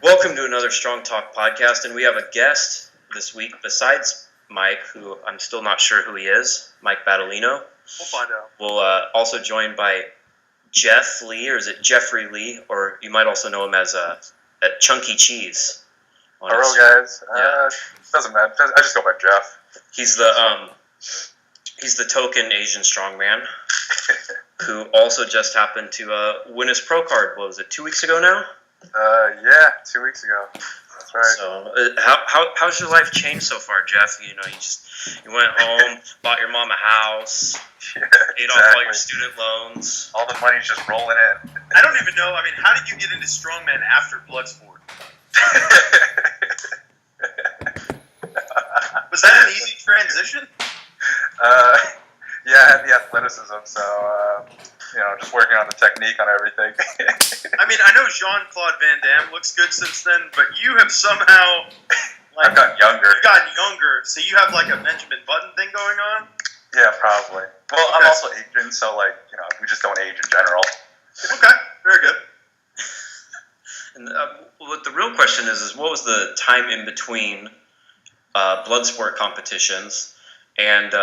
Welcome to another Strong Talk podcast, and we have a guest this week besides Mike, who I'm still not sure who he is, Mike Battolino. We'll find out. We'll also joined by Jeff Lee, or is it Jeffrey Lee, or you might also know him as Chunky Cheese. Hello, guys. Doesn't matter. I just go by Jeff. He's the token Asian strongman who also just happened to win his pro card. What was it, 2 weeks ago now? Yeah, 2 weeks ago. That's right. So, how's your life changed so far, Jeff? You went home, bought your mom a house, paid off all your student loans. All the money's just rolling in. I don't even know. I mean, how did you get into strongman after Bloodsport? Was that an easy transition? Yeah, I had the athleticism, so just working on the technique on everything. I mean, I know Jean-Claude Van Damme looks good since then, but you have somehow I've gotten younger. You've gotten younger, so you have like a Benjamin Button thing going on? Yeah, probably. Well, I'm also Asian, so we just don't age in general. Okay, very good. And what the real question is what was the time in between Bloodsport competitions and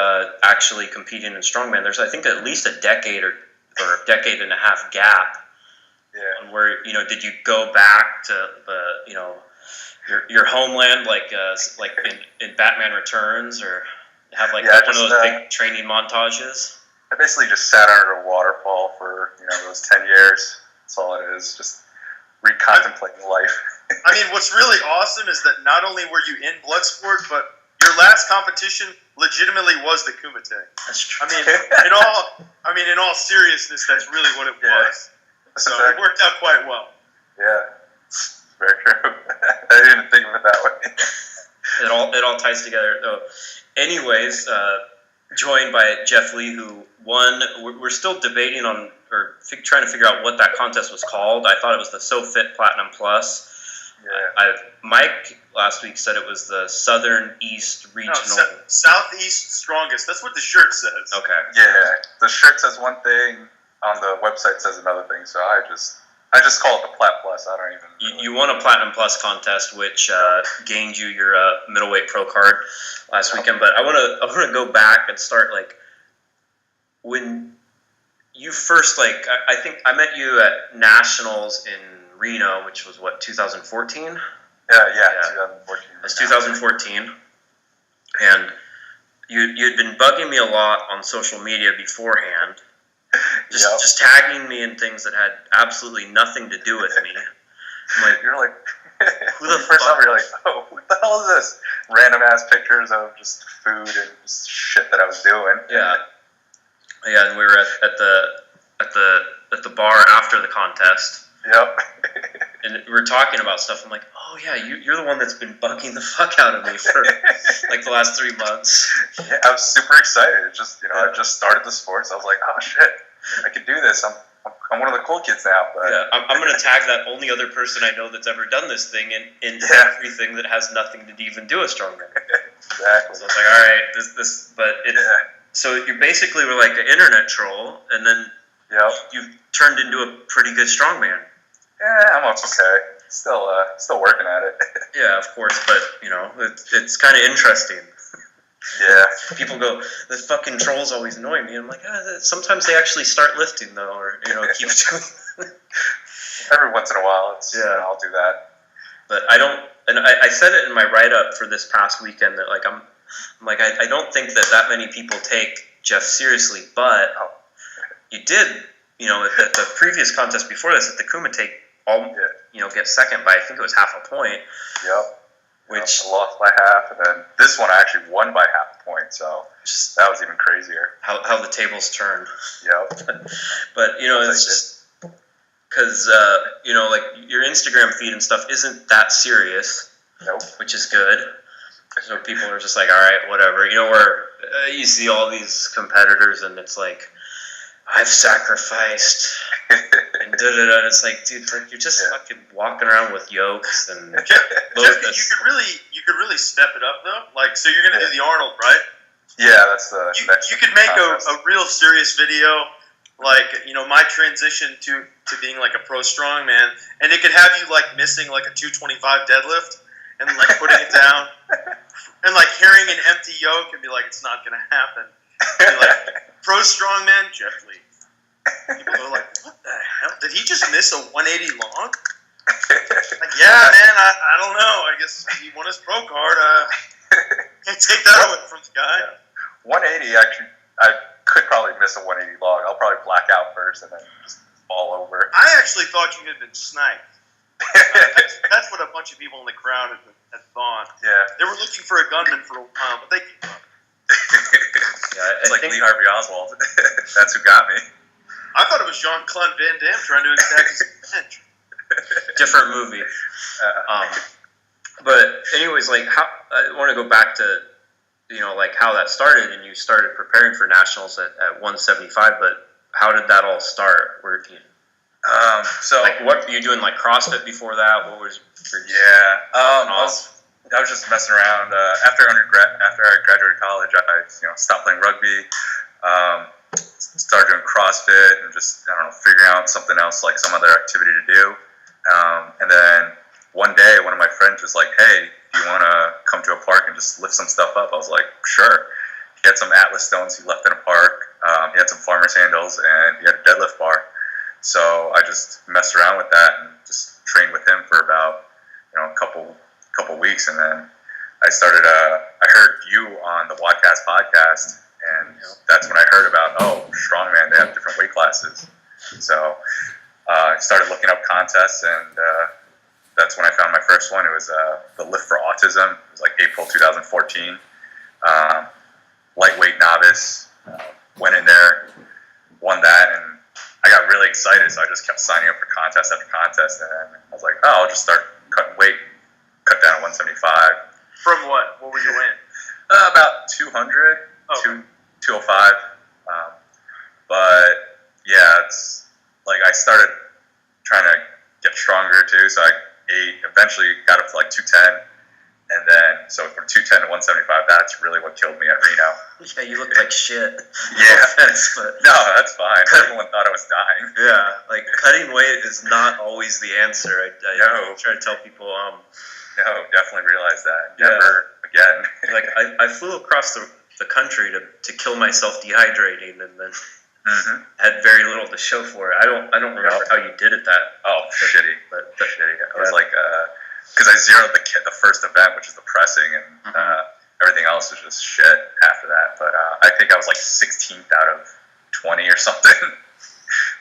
actually competing in strongman? There's, I think, at least a decade or a decade and a half gap. Yeah. Where did you go back to your homeland, like in Batman Returns, or have one of those big training montages? I basically just sat under a waterfall for those 10 years. That's all it is. Just recontemplating life. I mean, what's really awesome is that not only were you in Bloodsport, but your last competition legitimately was the Kumite. That's true. In all seriousness, that's really what it was. So it worked out quite well. Yeah, very true. I didn't think of it that way. It all ties together. So, anyways, joined by Jeff Lee, who won. We're still debating on trying to figure out what that contest was called. I thought it was the So Fit Platinum Plus. Yeah. Mike last week said it was the Southern East Regional. No, Southeast Strongest. That's what the shirt says. Okay. Yeah, the shirt says one thing, on the website says another thing. So I just call it the Plat Plus. I don't even. You won a Platinum Plus contest, which gained you your middleweight pro card last weekend. But I want to go back and start when you first I think I met you at Nationals in Reno, which was 2014? Yeah, 2014. It was 2014. And you'd been bugging me a lot on social media beforehand. Just tagging me in things that had absolutely nothing to do with me. You're like, who the first fuck? time you're like, oh, what the hell is this? Random ass pictures of just food and just shit that I was doing. Yeah, and we were at the bar after the contest. Yep. And we were talking about stuff. I'm like, oh yeah, you're the one that's been bugging the fuck out of me for the last 3 months. Yeah, I was super excited. It's just I just started the sport, so I was like, oh shit, I can do this. I'm one of the cool kids now. But yeah, I'm gonna tag that only other person I know that's ever done this thing in everything that has nothing to even do with strongman. Exactly. So I was like, all right, this, but it's so you basically were like an internet troll, and then you turned into a pretty good strongman. Yeah, I'm okay. Still working at it. Yeah, of course, but it's kind of interesting. Yeah. People go, the fucking trolls always annoy me. I'm like, sometimes they actually start lifting though, or keep doing. Every once in a while, I'll do that. But I don't, and I said it in my write up for this past weekend that I don't think that many people take Jeff seriously, but you did, at the previous contest before this at the Kumite. Get second by I think it was half a point. Yep. Which I lost by half, and then this one I actually won by half a point. So that was even crazier. How the tables turn. Yep. But it's just because your Instagram feed and stuff isn't that serious. Nope. Which is good. So people are just like, all right, whatever. Where you see all these competitors, and it's like, I've sacrificed, and da-da-da, and it's like, dude, you're just fucking walking around with yokes and Jeff, you could really step it up though. So you're gonna do the Arnold, right? Yeah, that's the. You could make a real serious video like, my transition to being like a pro strongman, and it could have you like missing like a 225 deadlift and like putting it down, and like hearing an empty yoke and be like, it's not gonna happen. Be like, pro strongman Jeff Lee. People are like, what the hell? Did he just miss a 180 long? Like, yeah, man, I don't know. I guess he won his pro card. Can't take that away from the guy. Yeah. 180, actually, I could probably miss a 180 log. I'll probably black out first and then just fall over. I actually thought you had been sniped. That's what a bunch of people in the crowd had thought. Yeah. They were looking for a gunman for a while, but they gave up. It's like Lee Harvey Oswald. That's who got me. I thought it was Jean-Claude Van Damme trying to attack his bench. Different movie. But anyways, like, I want to go back to, like how that started, and you started preparing for nationals at 175. But how did that all start? So like, what were you doing? Like CrossFit before that? What was? I was just messing around. After I graduated college, I stopped playing rugby. Started doing CrossFit and just figuring out something else, like some other activity to do. And then one day, one of my friends was like, "Hey, do you want to come to a park and just lift some stuff up?" I was like, "Sure." He had some Atlas stones he left in a park. He had some farmer's handles, and he had a deadlift bar. So I just messed around with that and just trained with him for about a couple weeks, and then I started. I heard you on the Wadcast podcast, and that's when I heard about strongman. They have different weight classes. So I started looking up contests, and that's when I found my first one. It was the Lift for Autism. It was like April 2014. Lightweight novice. Went in there, won that, and I got really excited. So I just kept signing up for contest after contest, and I was like, I'll just start cutting weight. Cut down to 175. From what? What were you in? About 200, okay. 205. But yeah, it's like I started trying to get stronger too. So I eventually got up to like 210. And then, so from 210 to 175, that's really what killed me at Reno. Yeah, you looked like shit. Yeah. No offense, but no, that's fine. Everyone thought I was dying. Yeah, like cutting weight is not always the answer. I try to tell people, no, definitely realize that. Never again. Like I flew across the country to kill myself dehydrating, and then had very little to show for it. I don't remember how you did it. Shitty. But shitty. It was like because I zeroed the first event, which is the pressing, and everything else was just shit after that. But I think I was like 16th out of 20 or something.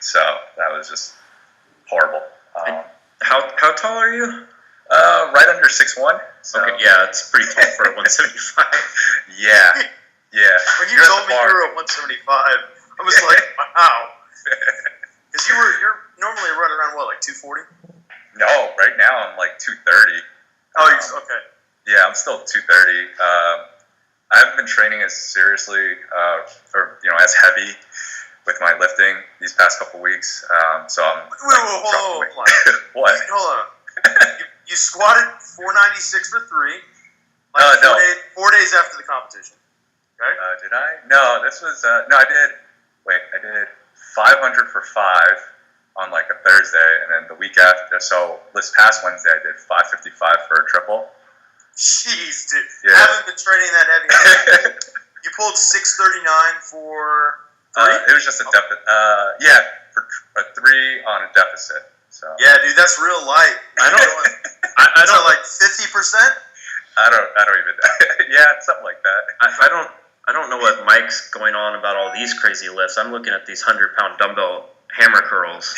So that was just horrible. How tall are you? Right under 6'1". So. Okay, yeah, it's pretty tall for a 175. Yeah. When you told me you were a 175, I was like, wow. Because you're normally running around what, like 240? No, right now I'm like 230. Oh, okay. Yeah, I'm still 230. I haven't been training as seriously or as heavy with my lifting these past couple weeks. So I'm. Hold on. What? Hold on. You squatted 496 for 3. No. 4 days after the competition. Okay. Did I? No, this was no. I did 500 for 5 on like a Thursday, and then the week after. So this past Wednesday, I did 555 for a triple. Jeez, dude. Yeah. I haven't been training that heavy. You pulled 639 for 3? It was just a deficit. For a 3 on a deficit. So. Yeah, dude, that's real light. I don't like 50%. I don't even. Yeah, something like that. I don't know what Mike's going on about all these crazy lifts. I'm looking at these 100-pound dumbbell hammer curls.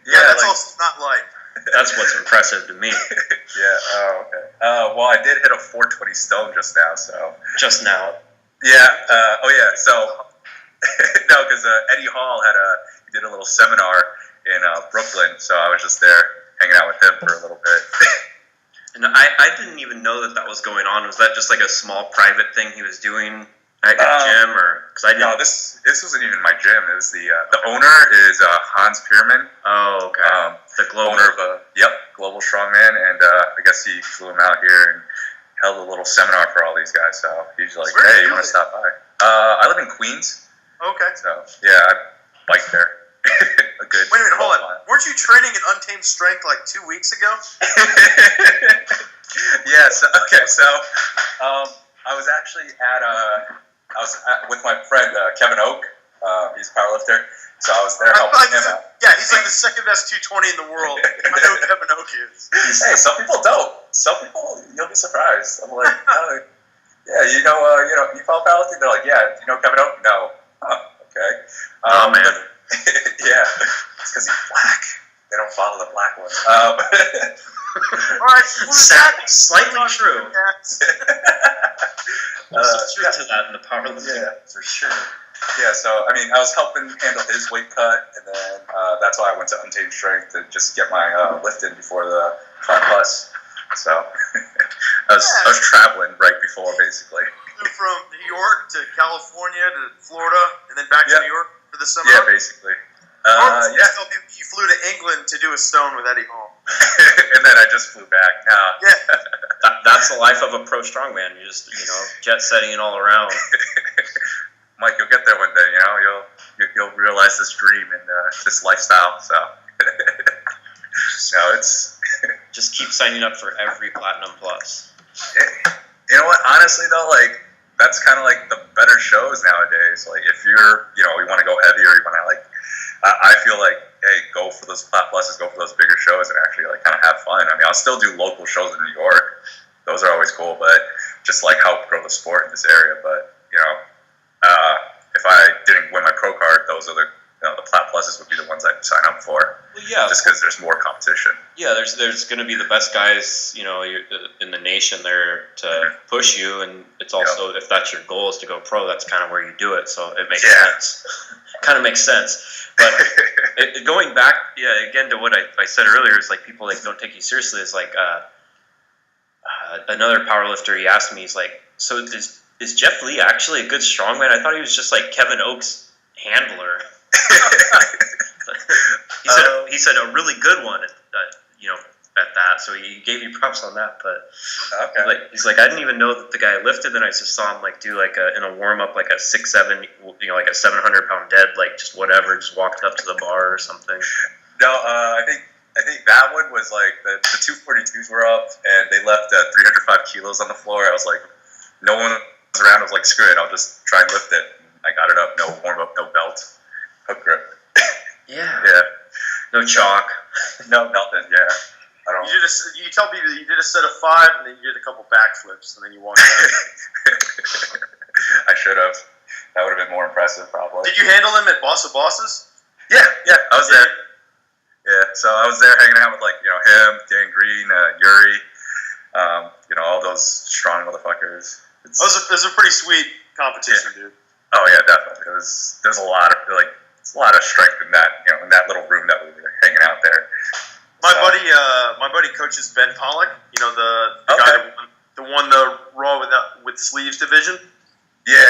Yeah, that's also not light. That's what's impressive to me. Yeah. Oh, okay. Well, I did hit a 420 stone just now. So. Just now. Yeah. So. No, because Eddie Hall he did a little seminar in Brooklyn, so I was just there hanging out with him for a little bit. And I didn't even know that was going on. Was that just like a small private thing he was doing at your gym, or because I didn't? No, this wasn't even my gym. It was the owner is Hans Pierman. Oh, okay. The global owner of Global Strongman, and I guess he flew him out here and held a little seminar for all these guys. So he's like, "Hey, you want to stop by?" I live in Queens. Okay. So yeah, bike there. A good. Wait a minute, hold on. mile. Weren't you training at Untamed Strength like 2 weeks ago? Yeah. So I was actually with my friend Kevin Oak. He's a powerlifter. So I was there helping him out. Yeah, he's like the second best 220 in the world. I know who Kevin Oak is. Hey, some people don't. Some people, you'll be surprised. I'm like, oh, yeah, you follow powerlifting? They're like, yeah. Do you know Kevin Oak? No. Huh, okay. Oh man. Yeah, it's because he's black. They don't follow the black ones. All right, Slightly true. There's some Yeah. truth to that in the powerlifting, for sure. Yeah, so I mean, I was helping handle his weight cut, and then that's why I went to Untamed Strength to just get my lift in before the Flat Plus. So I was traveling right before, basically. From New York to California to Florida, and then back to New York for the summer. Yeah, basically. You flew to England to do a stone with Eddie Hall. And then I just flew back. Nah. Yeah. That's the life of a pro strongman. You just, jet setting it all around. Mike, you'll get there one day. You'll realize this dream and this lifestyle. So, no, it's Just keep signing up for every Platinum Plus. you know what? Honestly, though, like that's kind of like the better shows nowadays. Like if you're, you want to go heavy or you want to like, I feel like, hey, go for those Flat Pluses, go for those bigger shows, and actually like kind of have fun. I mean, I'll still do local shows in New York. Those are always cool, but just like help grow the sport in this area. But if I didn't win my pro card, those are the Flat Pluses would be the ones I'd sign up for. Well, yeah. Just because there's more competition. Yeah, there's going to be the best guys, in the nation there to push you, and it's also if that's your goal is to go pro, that's kind of where you do it. So it makes sense. Kind of makes sense. But going back, again to what I said earlier, is like people like don't take you seriously. Is like another powerlifter. He asked me, he's like, so is Jeff Lee actually a good strongman? I thought he was just like Kevin Oak's handler. He said a really good one at that, so he gave me props on that. But he's like I didn't even know that the guy lifted. Then I just saw him like do like in a warm up like a 6'7", like a 700-pound dead, like just whatever, just walked up to the bar or something. No, I think that one was like the 242s were up and they left 305 kilos on the floor. I was like, no one was around. I was like, screw it, I'll just try and lift it. I got it up, no warm up, no belt, hook grip. Yeah. No chalk. No, nothing. Yeah. I don't. You tell people that you did a set of 5 and then you did a couple backflips and then you walked out. I should have. That would have been more impressive, probably. Did you handle him at Boss of Bosses? Yeah, I was there. Yeah, so I was there hanging out with him, Dan Green, Yuri, all those strong motherfuckers. It was a pretty sweet competition, dude. Oh yeah, definitely. There's a lot of strength in that, in that little room that we were hanging out there. My buddy coaches Ben Pollock. The guy that won the Raw with sleeves division. Yeah,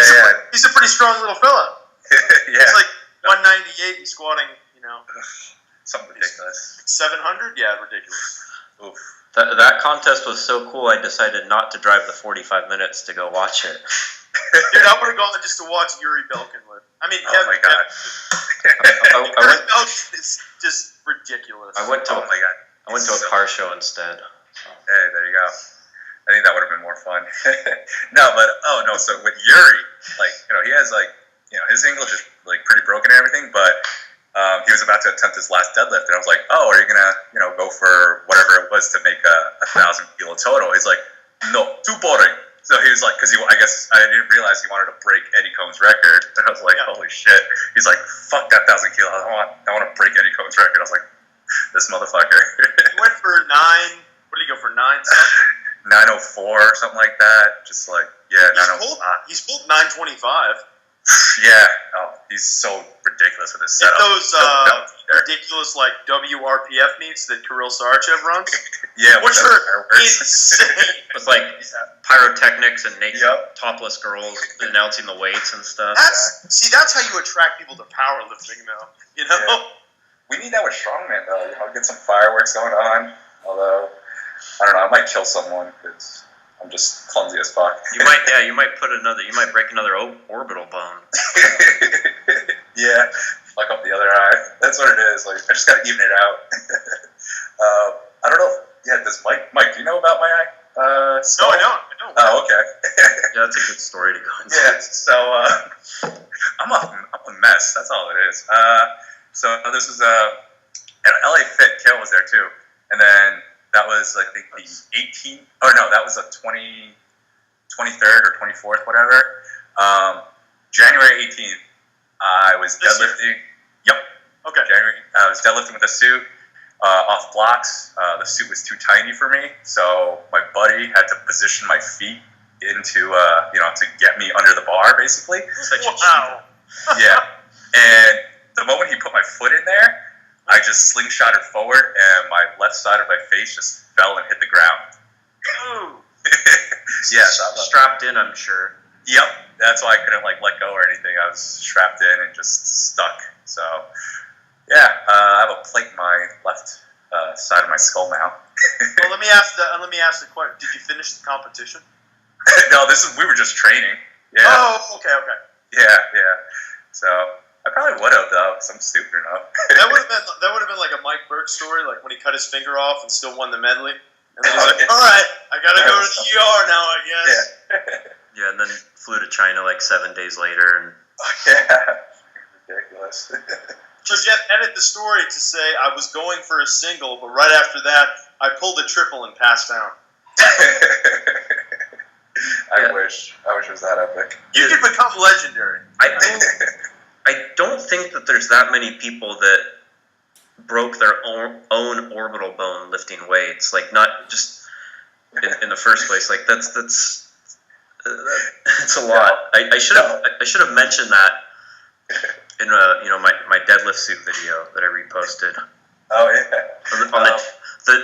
He's a pretty strong little fella. Yeah. He's like 198 and squatting, something ridiculous. 700. Yeah, ridiculous. Oof. That contest was so cool. I decided not to drive the 45 minutes to go watch it. Dude, I would have gone just to watch Yuri Belkin lift. I mean, oh my god. Yuri Belkin is just ridiculous. I went to a car show instead. Hey, there you go. I think that would have been more fun. So with Yuri, he has his English is pretty broken and everything, but he was about to attempt his last deadlift, and I was like, "Oh, are you gonna go for whatever it was to make a 1,000 kilo total?" He's like, "No, too boring." So he was like, because I guess I didn't realize he wanted to break Eddie Cohn's record. And I was like, holy shit. He's like, fuck that 1,000 kilo. I want to break Eddie Cohn's record. I was like, this motherfucker. He went for 9. What did he go for? 9 something? 904 or something like that. Just like, yeah, 905. He's pulled 925. Yeah. Oh, he's so ridiculous with his setup. Those ridiculous WRPF meets that Kirill Sarchev runs. Yeah, which are insane. With pyrotechnics and naked topless girls announcing the weights and stuff. That's how you attract people to powerlifting, though. Yeah. We need that with strongman, though. Get some fireworks going on. Although, I don't know, I might kill someone because I'm just clumsy as fuck. You might break another orbital bone. Yeah. fuck up the other eye. That's what it is. Like I just gotta even it out. I don't know. Yeah, does Mike, do you know about my eye? No, I don't. Oh, okay. Yeah, that's a good story to go into. Yeah, so I'm a mess. That's all it is. So this was at LA Fit. Kale was there too, and then that was I think the 18th. Oh no, that was the 23rd or 24th, whatever. January 18th, I was deadlifting. Yep. Okay. January. I was deadlifting with a suit. Off blocks. The suit was too tiny for me, so my buddy had to position my feet into, to get me under the bar, basically. Wow. Yeah. And the moment he put my foot in there, I just slingshotted forward, and my left side of my face just fell and hit the ground. Ooh. Yeah. Strapped in, I'm sure. Yep. That's why I couldn't let go or anything. I was strapped in and just stuck. So. Yeah, I have a plate in my left side of my skull now. Well, let me ask the question. Did you finish the competition? No, we were just training. Yeah. Oh, okay. Yeah. So I probably would have though, because I'm stupid enough. That would have been like a Mike Burke story, like when he cut his finger off and still won the medley. And then he's like, "All right, I gotta go to the ER now, I guess." Yeah, and then flew to China like 7 days later, and yeah, ridiculous. So Jeff, edit the story to say I was going for a single, but right after that, I pulled a triple and passed out. I wish it was that epic. You could become legendary. I don't think that there's that many people that broke their own orbital bone lifting weights. Like not just in the first place. Like that's a lot. I should have mentioned that in my deadlift suit video that I reposted. Oh yeah.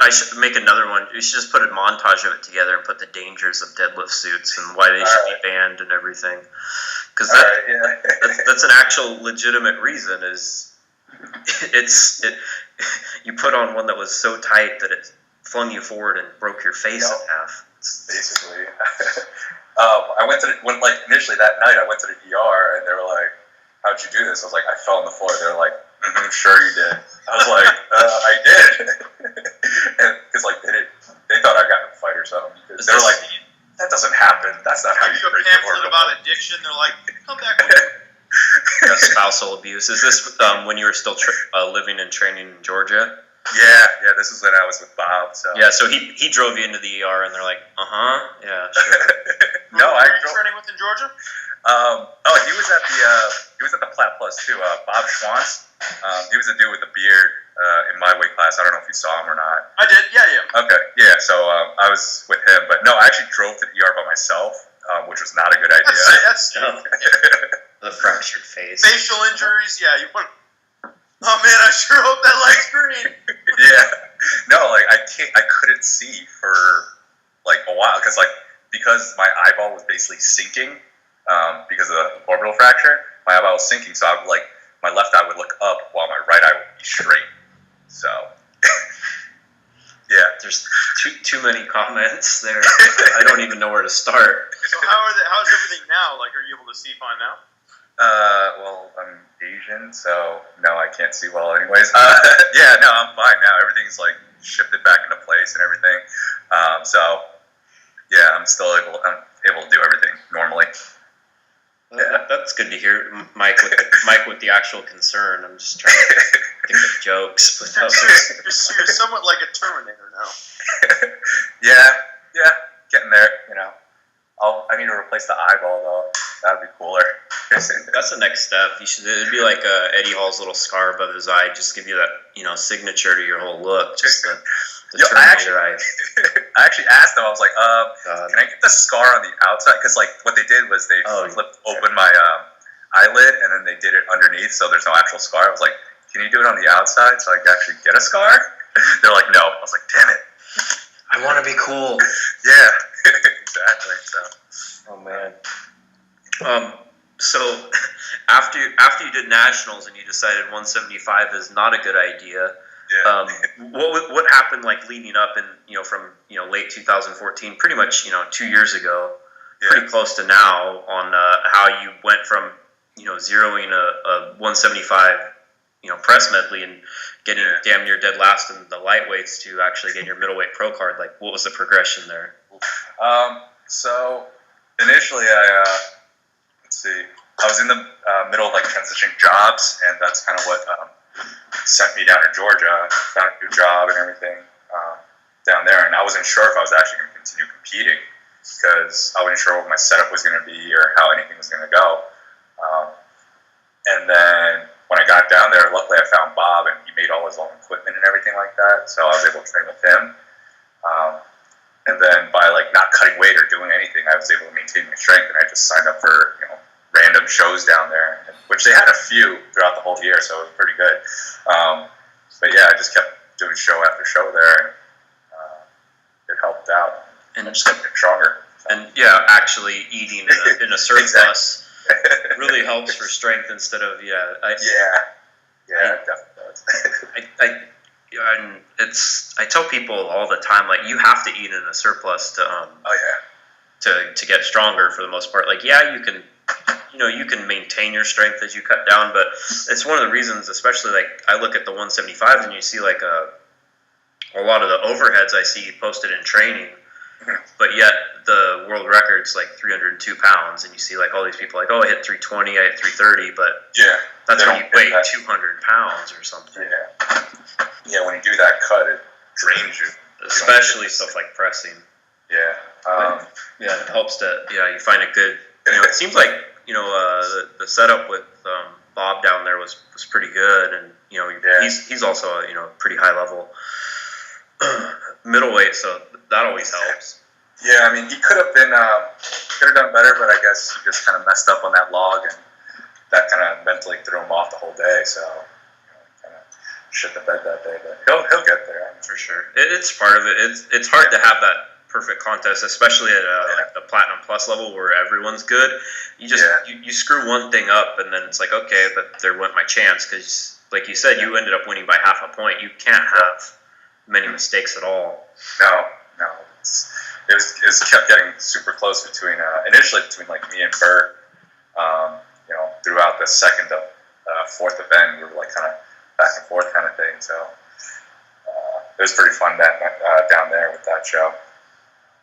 I should make another one. You should just put a montage of it together and put the dangers of deadlift suits and why they should be banned and everything. Because that's an actual legitimate reason. You put on one that was so tight that it flung you forward and broke your face in half. Basically. Initially that night I went to the ER and they were like, "How'd you do this?" I was like, "I fell on the floor." They're like, "Sure you did." I was like, "I did," and because they thought I got in a fight or something. They're like, "That doesn't happen. That's not how you break your pamphlet orbital." about addiction. They're like, "Come back with me." Spousal abuse. Is this when you were still living and training in Georgia? Yeah. This is when I was with Bob. So yeah, so he drove you into the ER, and they're like, yeah, sure. No, Who are you training with in Georgia? He was at the Plat Plus too. Bob Schwantz. He was the dude with the beard in my weight class. I don't know if you saw him or not. I did. Yeah. Okay. Yeah. So I was with him, but no, I actually drove to the ER by myself, which was not a good idea. That's The fractured face. Facial injuries. Yeah. You want. Oh man, I sure hope that light's green. Yeah. No, I couldn't see for a while because my eyeball was basically sinking because of the orbital fracture. My eyeball was sinking, so my left eye would look up while my right eye would be straight. So, yeah. There's too many comments there. I don't even know where to start. So how's everything now? Like, are you able to see fine now? Well, I'm Asian, so no, I can't see well anyways. Yeah, no, I'm fine now. Everything's shifted back into place and everything. So yeah, I'm able to do everything normally. Yeah. That's good to hear, Mike with the actual concern. I'm just trying to think of jokes. You're somewhat like a Terminator now. Yeah, getting there. I need to replace the eyeball though. That'd be cooler. That's the next step. It'd be like Eddie Hall's little scar above his eye. Just give you that, signature to your whole look. Just the Terminator eye. I actually asked them. I was like, "Can I get the scar on the outside?" Because what they did was they flipped open my eyelid and then they did it underneath, so there's no actual scar. I was like, "Can you do it on the outside so I can actually get a scar?" They're like, "No." I was like, "Damn it." I want to be cool. Yeah, exactly. So. Oh man. So after you did nationals and you decided 175 is not a good idea, yeah. What happened leading up and from late 2014, pretty much 2 years ago, pretty close to now, on how you went from zeroing a 175 press medley and getting damn near dead last in the lightweights to actually getting your middleweight pro card? Like, what was the progression there? So initially, let's see, I was in the middle of like transitioning jobs, and that's kind of what sent me down to Georgia. Found a new job and everything down there, and I wasn't sure if I was actually going to continue competing because I wasn't sure what my setup was going to be or how anything was going to go. And then when I got down there, luckily I found Bob, and he made all his own equipment and everything like that, so I was able to train with him. And then by like not cutting weight or doing anything, I was able to maintain my strength, and I just signed up for random shows down there, which they had a few throughout the whole year, so it was pretty good. But yeah, I just kept doing show after show there, and it helped out, and I just kept getting stronger. So. And yeah, actually eating in a surplus really helps for strength instead of it definitely does. I tell people all the time, like, you have to eat in a surplus to get stronger for the most part. Like, yeah, you can maintain your strength as you cut down, but it's one of the reasons, especially like I look at the 175s and you see like a lot of the overheads I see posted in training, but yet the world record's like 302 pounds, and you see like all these people like, oh, I hit 320, I hit 330, but that's when you weigh 200 pounds or something. Yeah, when you do that cut, it drains you. Especially stuff like pressing. It helps to, you find a good, it seems like, the setup with Bob down there was pretty good, and, he's also a, pretty high level middleweight, so that always helps. Yeah, I mean, he could have done better, but I guess he just kind of messed up on that log, and that kind of mentally threw him off the whole day, so kind of shit the bed that day, but he'll get there. For sure. It's part of it. It's hard to have that perfect contest, especially at like the Platinum Plus level where everyone's good. You just you screw one thing up, and then it's like, okay, but there went my chance, because like you said, you ended up winning by half a point. You can't have many mistakes at all. No. It was kept getting super close initially between like me and Bert. Throughout the second to fourth event, we were like kind of back and forth kind of thing. So it was pretty fun down there with that show.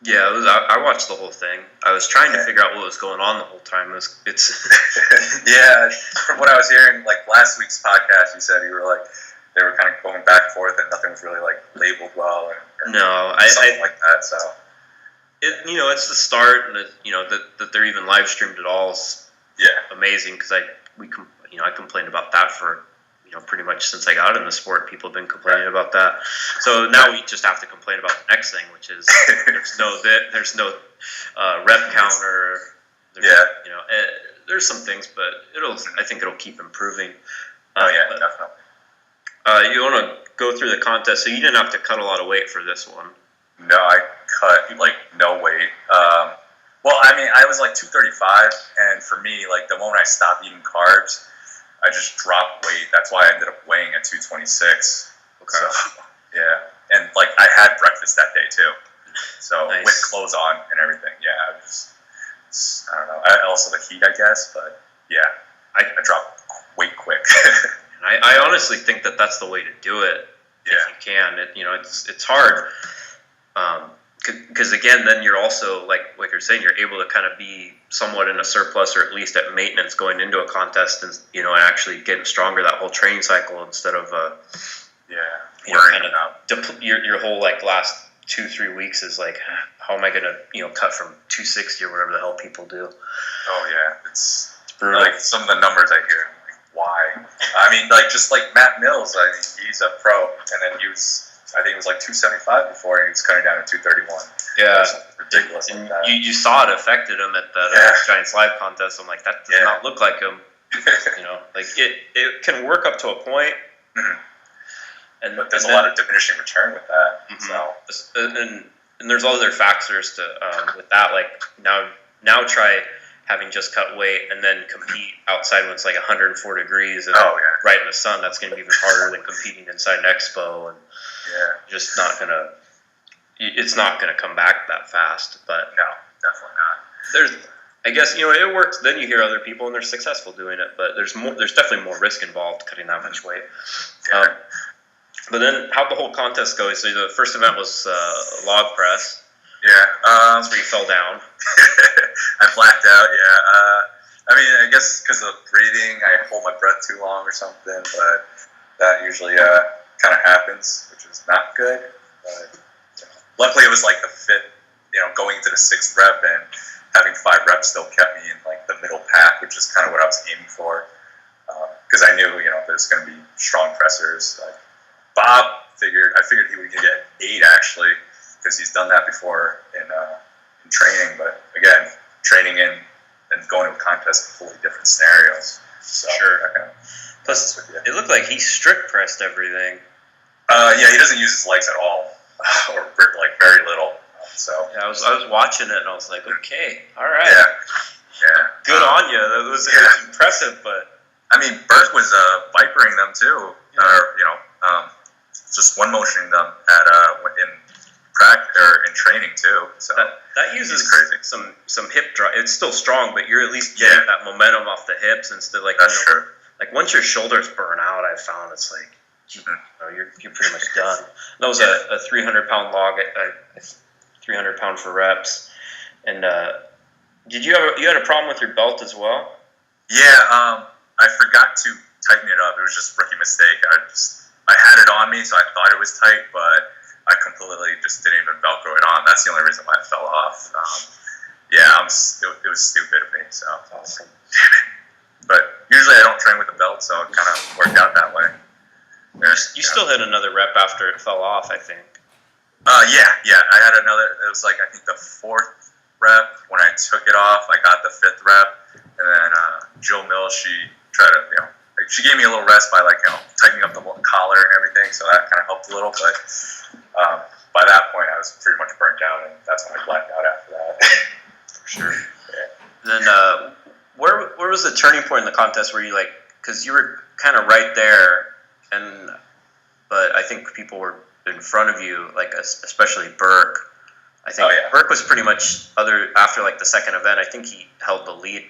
Yeah, I watched the whole thing. I was trying to figure out what was going on the whole time. It's yeah, from what I was hearing, like last week's podcast, you said you were like, they were kind of going back and forth, and nothing was really like labeled well, or something like that. So it's the start, and that they're even live streamed at all is amazing, because I complained about that for pretty much since I got in the sport. People have been complaining about that, so now we just have to complain about the next thing, which is there's no rep counter. There's some things, but I think it'll keep improving. Definitely. You want to go through the contest, so you didn't have to cut a lot of weight for this one. No, I cut like no weight. Well, I mean, I was like 235, and for me, like the moment I stopped eating carbs, I just dropped weight. That's why I ended up weighing at 226. Okay. So, and like I had breakfast that day too, so with clothes on and everything. Yeah, I don't know. Also the heat, I guess, but I dropped weight quick. I honestly think that that's the way to do it. If you can, it's hard. Because again, then you're also like you're saying, you're able to kind of be somewhat in a surplus, or at least at maintenance going into a contest, and actually getting stronger that whole training cycle, instead of your whole like last 2-3 weeks is like, how am I gonna cut from 260 or whatever the hell people do? Oh yeah, it's brutal. Like some of the numbers I hear, I'm like, why? I mean, like just like Matt Mills, I mean, he's a pro, and then I think it was like 275 before, and he was cutting down to 231. Yeah, ridiculous. And like that. You saw it affected him at that Giants Live contest. I'm like, that does not look like him. Like it can work up to a point, but there's a lot of diminishing return with that. So and there's other factors to with that. Like now try having just cut weight and then compete outside when it's like 104 degrees and right in the sun. That's going to be even harder than competing inside an expo, and just not gonna. It's not going to come back that fast. But no, definitely not. I guess it works. Then you hear other people and they're successful doing it, but there's definitely more risk involved cutting that much weight. But then how'd the whw whole contest go? So the first event was log press. Yeah, That's where you fell down. I blacked out. Yeah, I mean, I guess because of breathing, I hold my breath too long or something, but that usually kind of happens, which is not good. But luckily, it was like the fifth, going into the sixth rep, and having 5 reps still kept me in like the middle pack, which is kind of what I was aiming for. Because I knew, there's going to be strong pressers. Like Bob I figured he would get 8 actually, because he's done that before in training. But again, training and going to a contest, completely different scenarios. So sure. Plus, it looked like he strict pressed everything. Yeah, he doesn't use his legs at all, or like very little. So yeah, I was watching it and I was like, okay, all right, yeah, good on you. That was impressive, but I mean, Burke was vipering them too, or just one motioning them at in practice or in training too. So that uses crazy. some hip drive. It's still strong, but you're at least getting that momentum off the hips instead of like that's true. Like once your shoulders burn out, I've found it's like you're pretty much done. That was a 300-pound log, 300 pound for reps. And you had a problem with your belt as well? Yeah, I forgot to tighten it up. It was just a rookie mistake. I had it on me, so I thought it was tight, but I completely just didn't even Velcro it on. That's the only reason why it fell off. It was stupid of me. So awesome. But usually I don't train with a belt, so it kind of worked out that way. You still hit another rep after it fell off, I think. Yeah. I had another. It was like I think the 4th rep when I took it off. I got the 5th rep, and then Jill Mills, she tried to she gave me a little rest by tightening up the collar and everything, so that kind of helped a little. But by that point, I was pretty much burnt out, and that's when I blacked out after that. For sure. Yeah. And then where was the turning point in the contest where you because you were kind of right there, but I think people were in front of you, especially Burke. I think Burke was pretty much after the second event. I think he held the lead.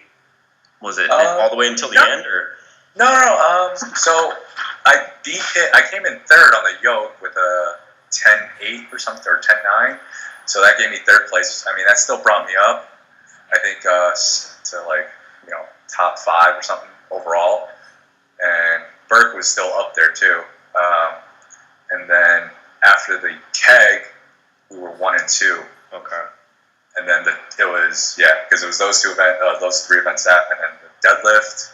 Was it all the way until the end, or? No. So I beat it. I came in 3rd on the yoke with a 10.8 or something, or 10.9. So that gave me 3rd place. I mean, that still brought me up. I think to top 5 or something overall. And Burke was still up there too. And then after the keg, we were 1 and 2. Okay. And then because it was those 3 events and then the deadlift.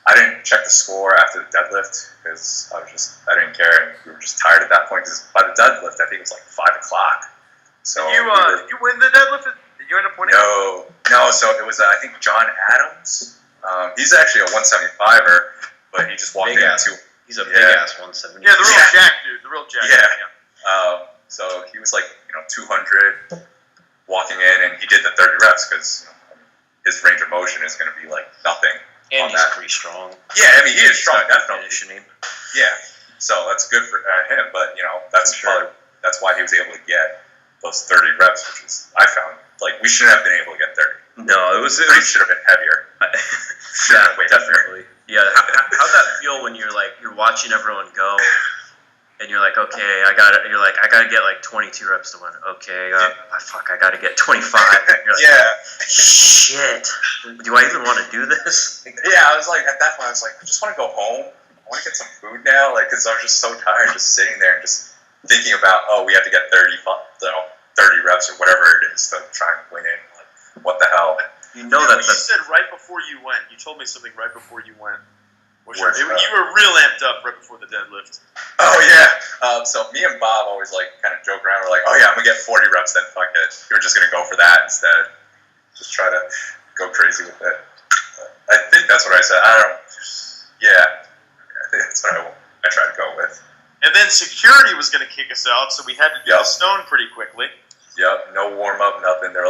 I didn't check the score after the deadlift because I didn't care, and we were just tired at that point. Because by the deadlift, I think it was 5 o'clock. So did you win the deadlift? Did you end up winning? No. So it was I think John Adams. He's actually a 175er, but he just walked in too. He's a big ass 170. Yeah, the real Jack dude. The real Jack. Yeah. So he was 200 walking in, and he did the 30 reps because his range of motion is going to be nothing. And he's pretty strong. Yeah, I mean he is strong, definitely. Conditioning. Yeah, so that's good for him. But that's why he was able to get those 30 reps, which is I found we shouldn't have been able to get 30. No, it should have been heavier. Definitely. Yeah, how'd that feel when you're watching everyone go, and you're okay, I gotta get 22 reps to win. Okay, I gotta get 25. Yeah. Shit. Do I even want to do this? Yeah, I was at that point, I was I just want to go home. I want to get some food now, because I was just so tired, just sitting there and just thinking about, we have to get 30 reps or whatever it is to try and win it. What the hell? You said right before you went. You told me something right before you went. You were real amped up right before the deadlift. Oh yeah. So me and Bob always kind of joke around. We're oh yeah, I'm gonna get 40 reps. Then fuck it. We're just gonna go for that instead. Just try to go crazy with it. I think that's what I said. Yeah. I think that's what I tried to go with. And then security was gonna kick us out, so we had to do the stone pretty quickly. Yep. No warm up, nothing. They're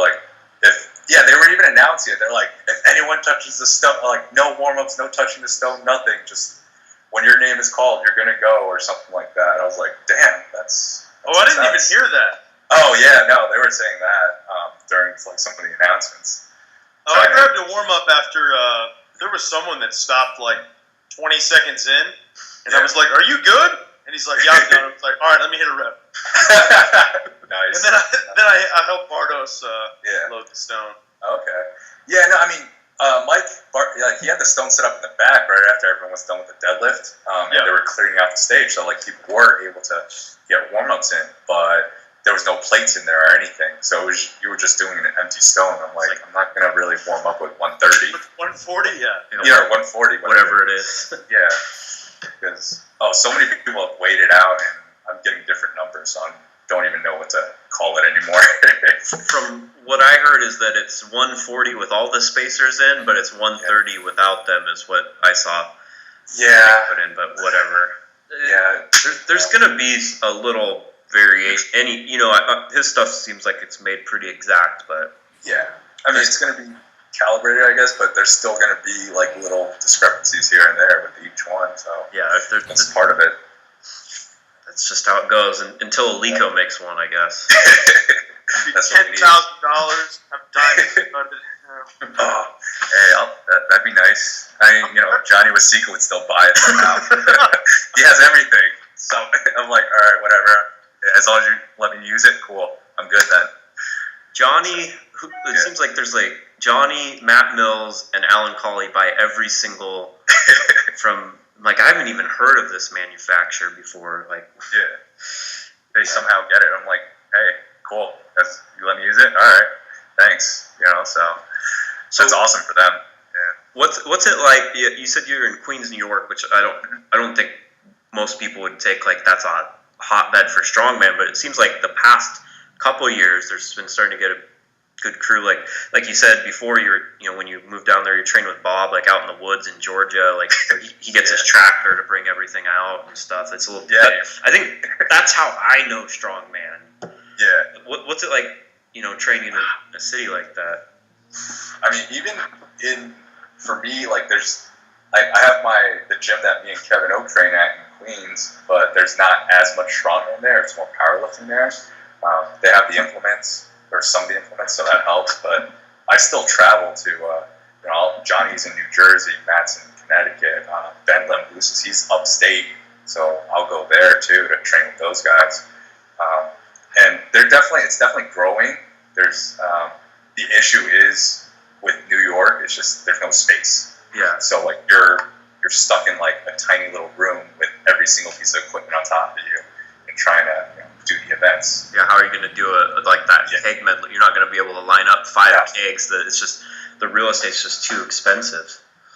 they were even announcing it. They're if anyone touches the stone, no warm-ups, no touching the stone, nothing. Just when your name is called, you're going to go or something like that. I was damn, that's I didn't even hear that. Oh, yeah, no, they were saying that during some of the announcements. Oh, I grabbed a warm up after there was someone that stopped like 20 seconds in, and I was like, "Are you good?" And he's like, "Yeah, I'm done." I was like, "All right, let me hit a rep." Nice. And then I helped Bardos load the stone. Okay. Yeah, no, I mean, Mike, he had the stone set up in the back right after everyone was done with the deadlift, and they were clearing out the stage, so like people were able to get warm-ups in, but there was no plates in there or anything, so you were just doing an empty stone. I'm like, I'm not gonna really warm up with 130. With 140, Yeah, 140, whatever it is. Yeah, because so many people have weighed it out, and I'm getting different numbers, so I don't even know what to call it anymore. From what I heard is that it's 140 with all the spacers in, but it's 130 without them is what I saw. Yeah. Put in, but whatever. Yeah. There's gonna be a little variation. His stuff seems like it's made pretty exact, but yeah. I mean, it's gonna be calibrated, I guess, but there's still gonna be like little discrepancies here and there with each one. So yeah, that's part of it. That's just how it goes until Alico makes one, I guess. That's $10,000. Have diamonds funded. Oh, hey, that'd be nice. I mean, Johnny Wasika would still buy it somehow. He has everything. So I'm like, all right, whatever. As long as you let me use it, cool. I'm good then. Johnny, it seems like there's like Johnny, Matt Mills, and Alan Colley buy every single from. Like, I haven't even heard of this manufacturer before. Like, they somehow get it. I'm like, hey, cool. You let me use it? All right, thanks. So that's awesome for them. Yeah. What's it like? You said you're in Queens, New York, which I don't think most people would take like that's a hotbed for strongman. But it seems like the past couple of years, there's been starting to get a good crew. Like you said before, when you moved down there, you trained with Bob, like out in the woods in Georgia. Like he gets his tractor to bring everything out and stuff. It's a little. I think that's how I know strongman. Yeah. What's it like? Training in a city like that. I mean, even for me, like I have the gym that me and Kevin Oak train at in Queens, but there's not as much strongman there. It's more powerlifting there. They have the implements. Or some of the implements, so that helps. But I still travel to, Johnny's in New Jersey, Matt's in Connecticut, Ben Lemboussis, he's upstate, so I'll go there too to train with those guys. And it's definitely growing. There's the issue is with New York, it's just there's no space. Yeah. So like you're stuck in like a tiny little room with every single piece of equipment on top of you and trying to do the events. Yeah, how are you going to do it like that keg medley? You're not going to be able to line up 5 kegs. It's just the real estate's just too expensive.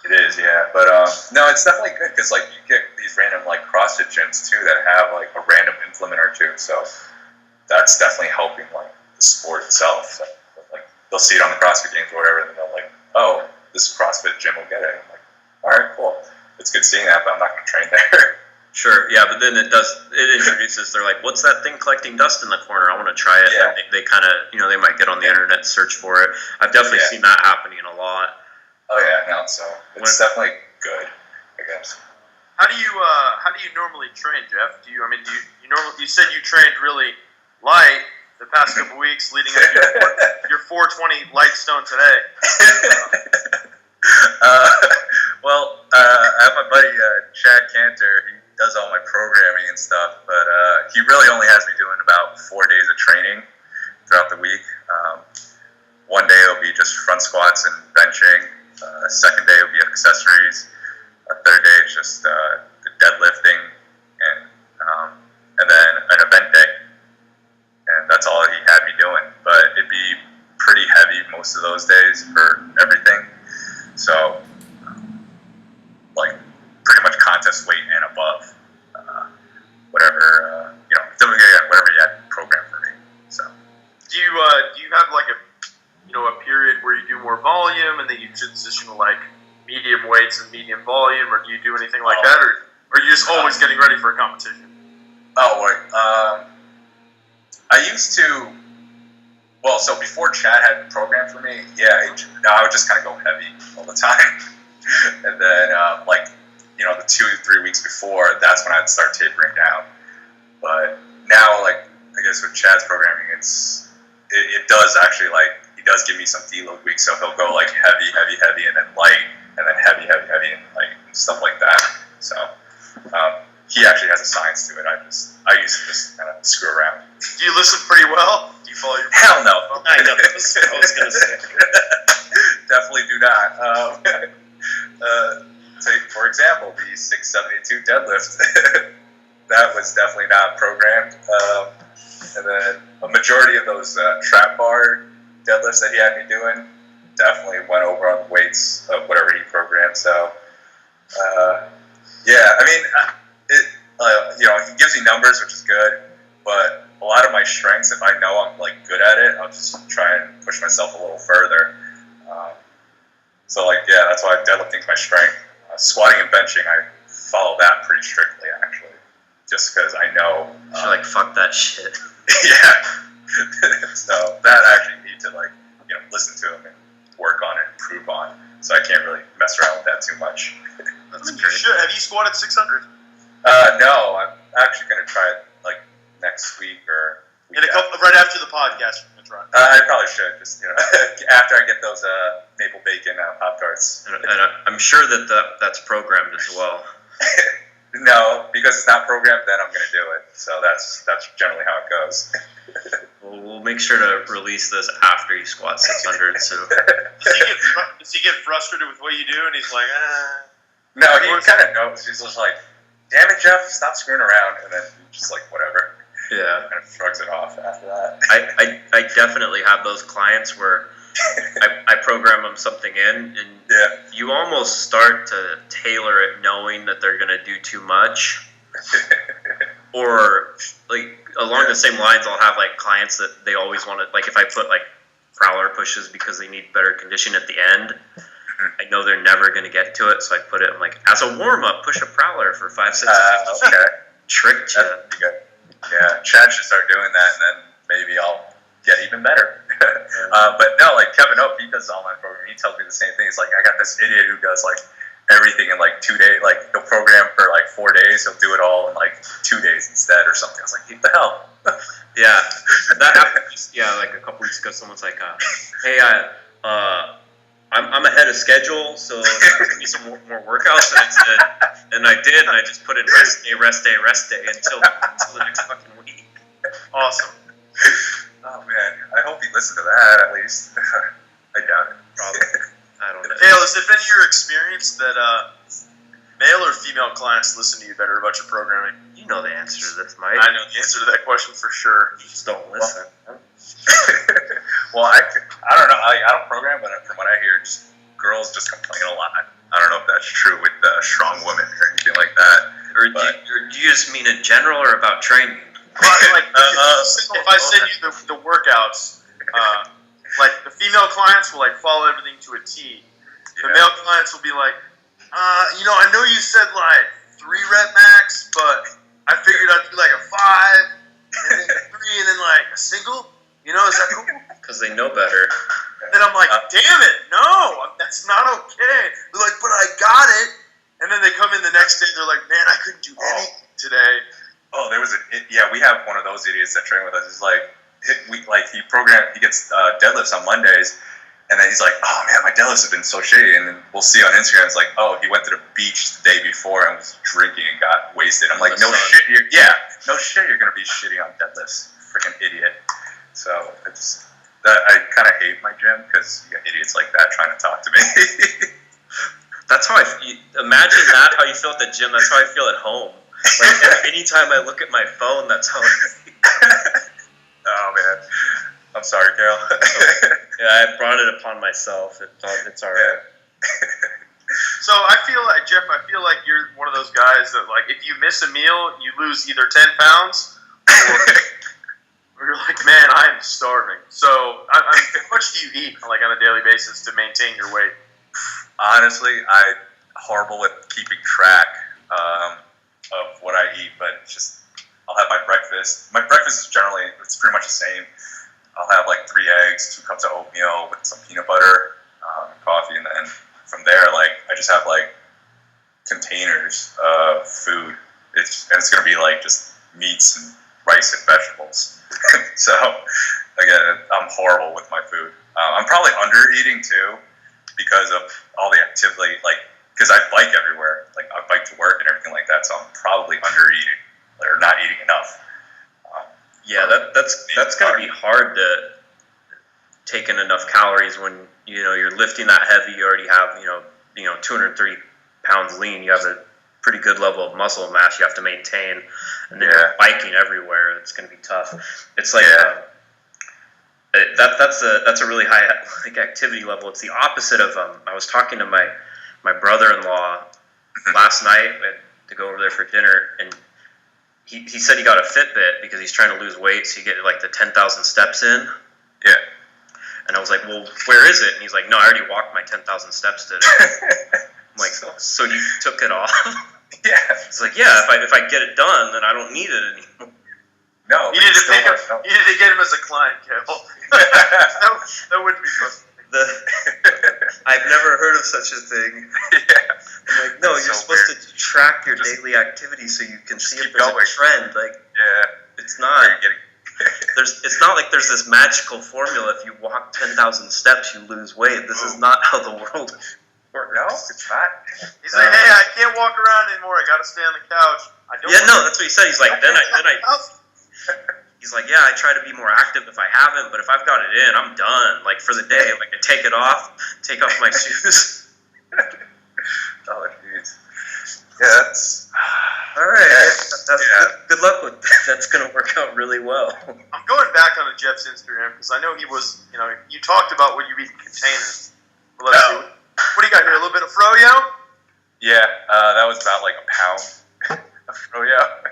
It is, yeah. But no, it's definitely good because like you get these random like CrossFit gyms too that have like a random implement or two. So that's definitely helping like the sport itself. So, like they'll see it on the CrossFit Games or whatever, and they'll like, oh, this CrossFit gym will get it. I'm like, all right, cool. It's good seeing that, but I'm not going to train there. Sure, yeah, but then it introduces, they're like, what's that thing collecting dust in the corner? I want to try it. Yeah. They kind of, they might get on the internet, search for it. I've definitely seen that happening a lot. Oh, yeah, no, so it's definitely good, I guess. How do you normally train, Jeff? You said you trained really light the past couple weeks leading up to your 420 light stone today. I have my buddy Chad Cantor. He does all my programming and stuff, but he really only has me doing about 4 days of training throughout the week. One day it'll be just front squats and benching. Second day will be accessories. Third day is just the deadlifting, and then an event day. And that's all he had me doing. But it'd be pretty heavy most of those days for everything. So, like, pretty much contest weight and above. Whatever, whatever you had programmed for me. So, do you have like a period where you do more volume and then you transition to like medium weights and medium volume, or do you do anything like that, or are you just always getting ready for a competition? I used to. Well, so before Chad had programmed for me, I would just kind of go heavy all the time, and then the 2 to 3 weeks before, that's when I'd start tapering down. But now, like I guess with Chad's programming, it does actually like he does give me some deload weeks, so he'll go like heavy, and then light, and then heavy, and like stuff like that. So he actually has a science to it. I used to just kind of screw around. Do you listen pretty well? Do you follow your? Hell no. I know. I was gonna say. Definitely do not. Take for example the 672 deadlift. That was definitely not programmed. And then a majority of those trap bar deadlifts that he had me doing definitely went over on the weights of whatever he programmed. So, yeah, I mean, he gives me numbers, which is good, but a lot of my strengths, if I know I'm like good at it, I'll just try and push myself a little further. So, like, yeah, that's why deadlifting's my strength. Squatting and benching, I follow that pretty strictly, actually, just because I know. You're like, fuck that shit. Yeah. So that I actually need to listen to him and work on it, improve on. So I can't really mess around with that too much. That's great. You should. Have you squatted 600? No, I'm actually going to try it like next week or right after the podcast. We're gonna try. I probably should just after I get those maple bacon Pop-Tarts. And I'm sure that's programmed as well. No, because it's not programmed, then I'm going to do it. So that's generally how it goes. Well, we'll make sure to release this after you squat 600. So does he get frustrated with what you do, and he's like, No, he kind of knows. He's just like, damn it, Jeff, stop screwing around. And then just like, whatever. Yeah. Kind of shrugs it off after that. I definitely have those clients where I program them something in, and you almost start to tailor it knowing that they're going to do too much. Or, like, along the same lines, I'll have, like, clients that they always want to, like, if I put, like, prowler pushes because they need better condition at the end, I know they're never going to get to it, so I put it, I'm like, as a warm-up, push a prowler for 5 sets. Okay. Tricked you. Yeah, Chad should start doing that, and then maybe I'll get even better. But no, like Kevin Oak, he does online programming. He tells me the same thing. He's like, I got this idiot who does like everything in like 2 days. Like he'll program for like 4 days. He'll do it all in like 2 days instead or something. I was like, what the hell? Yeah, that happened. Yeah, like a couple weeks ago, someone's like, "Hey, I'm ahead of schedule, so give me some more workouts." And I said, and I did, and I just put in rest day until the next fucking week. Awesome. Oh man, I hope he listened to that at least. I doubt it. Probably. I don't know. Dale, has it been your experience that male or female clients listen to you better about your programming? You know the answer to this, Mike. I know the answer to that question for sure. You just don't listen. Well, I don't know. I don't program, but from what I hear, girls just complain a lot. I don't know if that's true with strong women or anything like that. Or do you just mean in general or about training? Like, if I send you the workouts, like the female clients will like follow everything to a T. The male clients will be like, I know you said like 3 rep max, but I figured I'd do like a 5, and then 3, and then like a single. Is that cool? Because they know better. Then I'm like, damn it, no, that's not okay. They're like, but I got it. And then they come in the next day, they're like, man, I couldn't do anything today. Oh, we have one of those idiots that train with us. He's like, he gets deadlifts on Mondays, and then he's like, oh man, my deadlifts have been so shitty. And then we'll see on Instagram, it's like, oh, he went to the beach the day before and was drinking and got wasted. I'm like, no shit, you're gonna be shitty on deadlifts, freaking idiot. So I kind of hate my gym because you got idiots like that trying to talk to me. That's how imagine that how you feel at the gym. That's how I feel at home. Like anytime I look at my phone, that's how I feel. Oh man, I'm sorry, Carol. Yeah, I brought it upon myself. It's all right. So I feel like you're one of those guys that like if you miss a meal, you lose either 10 pounds or you're like, man, I am starving. So how much do you eat like on a daily basis to maintain your weight? Honestly, I'm horrible with keeping track of what I eat, but it's just I'll have my breakfast. My breakfast is generally it's pretty much the same. I'll have like 3 eggs, 2 cups of oatmeal with some peanut butter, coffee, and then from there, like I just have like containers of food. It's gonna be like just meats and rice and vegetables. So again, I'm horrible with my food. I'm probably under eating too because of all the activity, because I bike everywhere. Like I bike to work and everything like that, so I'm probably under eating or not eating enough. That's going to be hard to take in enough calories when you're lifting that heavy. You already have 230 pounds lean. You have a pretty good level of muscle mass you have to maintain, and then you're biking everywhere. It's going to be tough. It's like that's a really high activity level. It's the opposite of I was talking to my brother-in-law last night. We had to go over there for dinner, and he said he got a Fitbit because he's trying to lose weight, so you get like the 10,000 steps in. Yeah. And I was like, well, where is it? And he's like, no, I already walked my 10,000 steps today. I'm like, so you took it off? Yeah. It's like, yeah, if I get it done, then I don't need it anymore. No. You need to get him as a client, Kalle. that wouldn't be fun. I've never heard of such a thing. Yeah. I'm like, no, you're supposed to track your daily activity so you can see if there's a trend. Like, it's not. It's not like there's this magical formula. If you walk 10,000 steps, you lose weight. This is not how the world works. No, it's not. He's like, hey, I can't walk around anymore. I got to stay on the couch. That's what he said. He's like, then I. He's like, yeah, I try to be more active if I haven't, but if I've got it in, I'm done. Like for the day, like I take it off, take off my shoes. Oh, jeez. Yeah, that's all right. Good luck with that. That's gonna work out really well. I'm going back on Jeff's Instagram because I know he was. You talked about what you eat in containers. Well, let's see. What do you got here? A little bit of froyo? Yeah, that was about like a pound of froyo.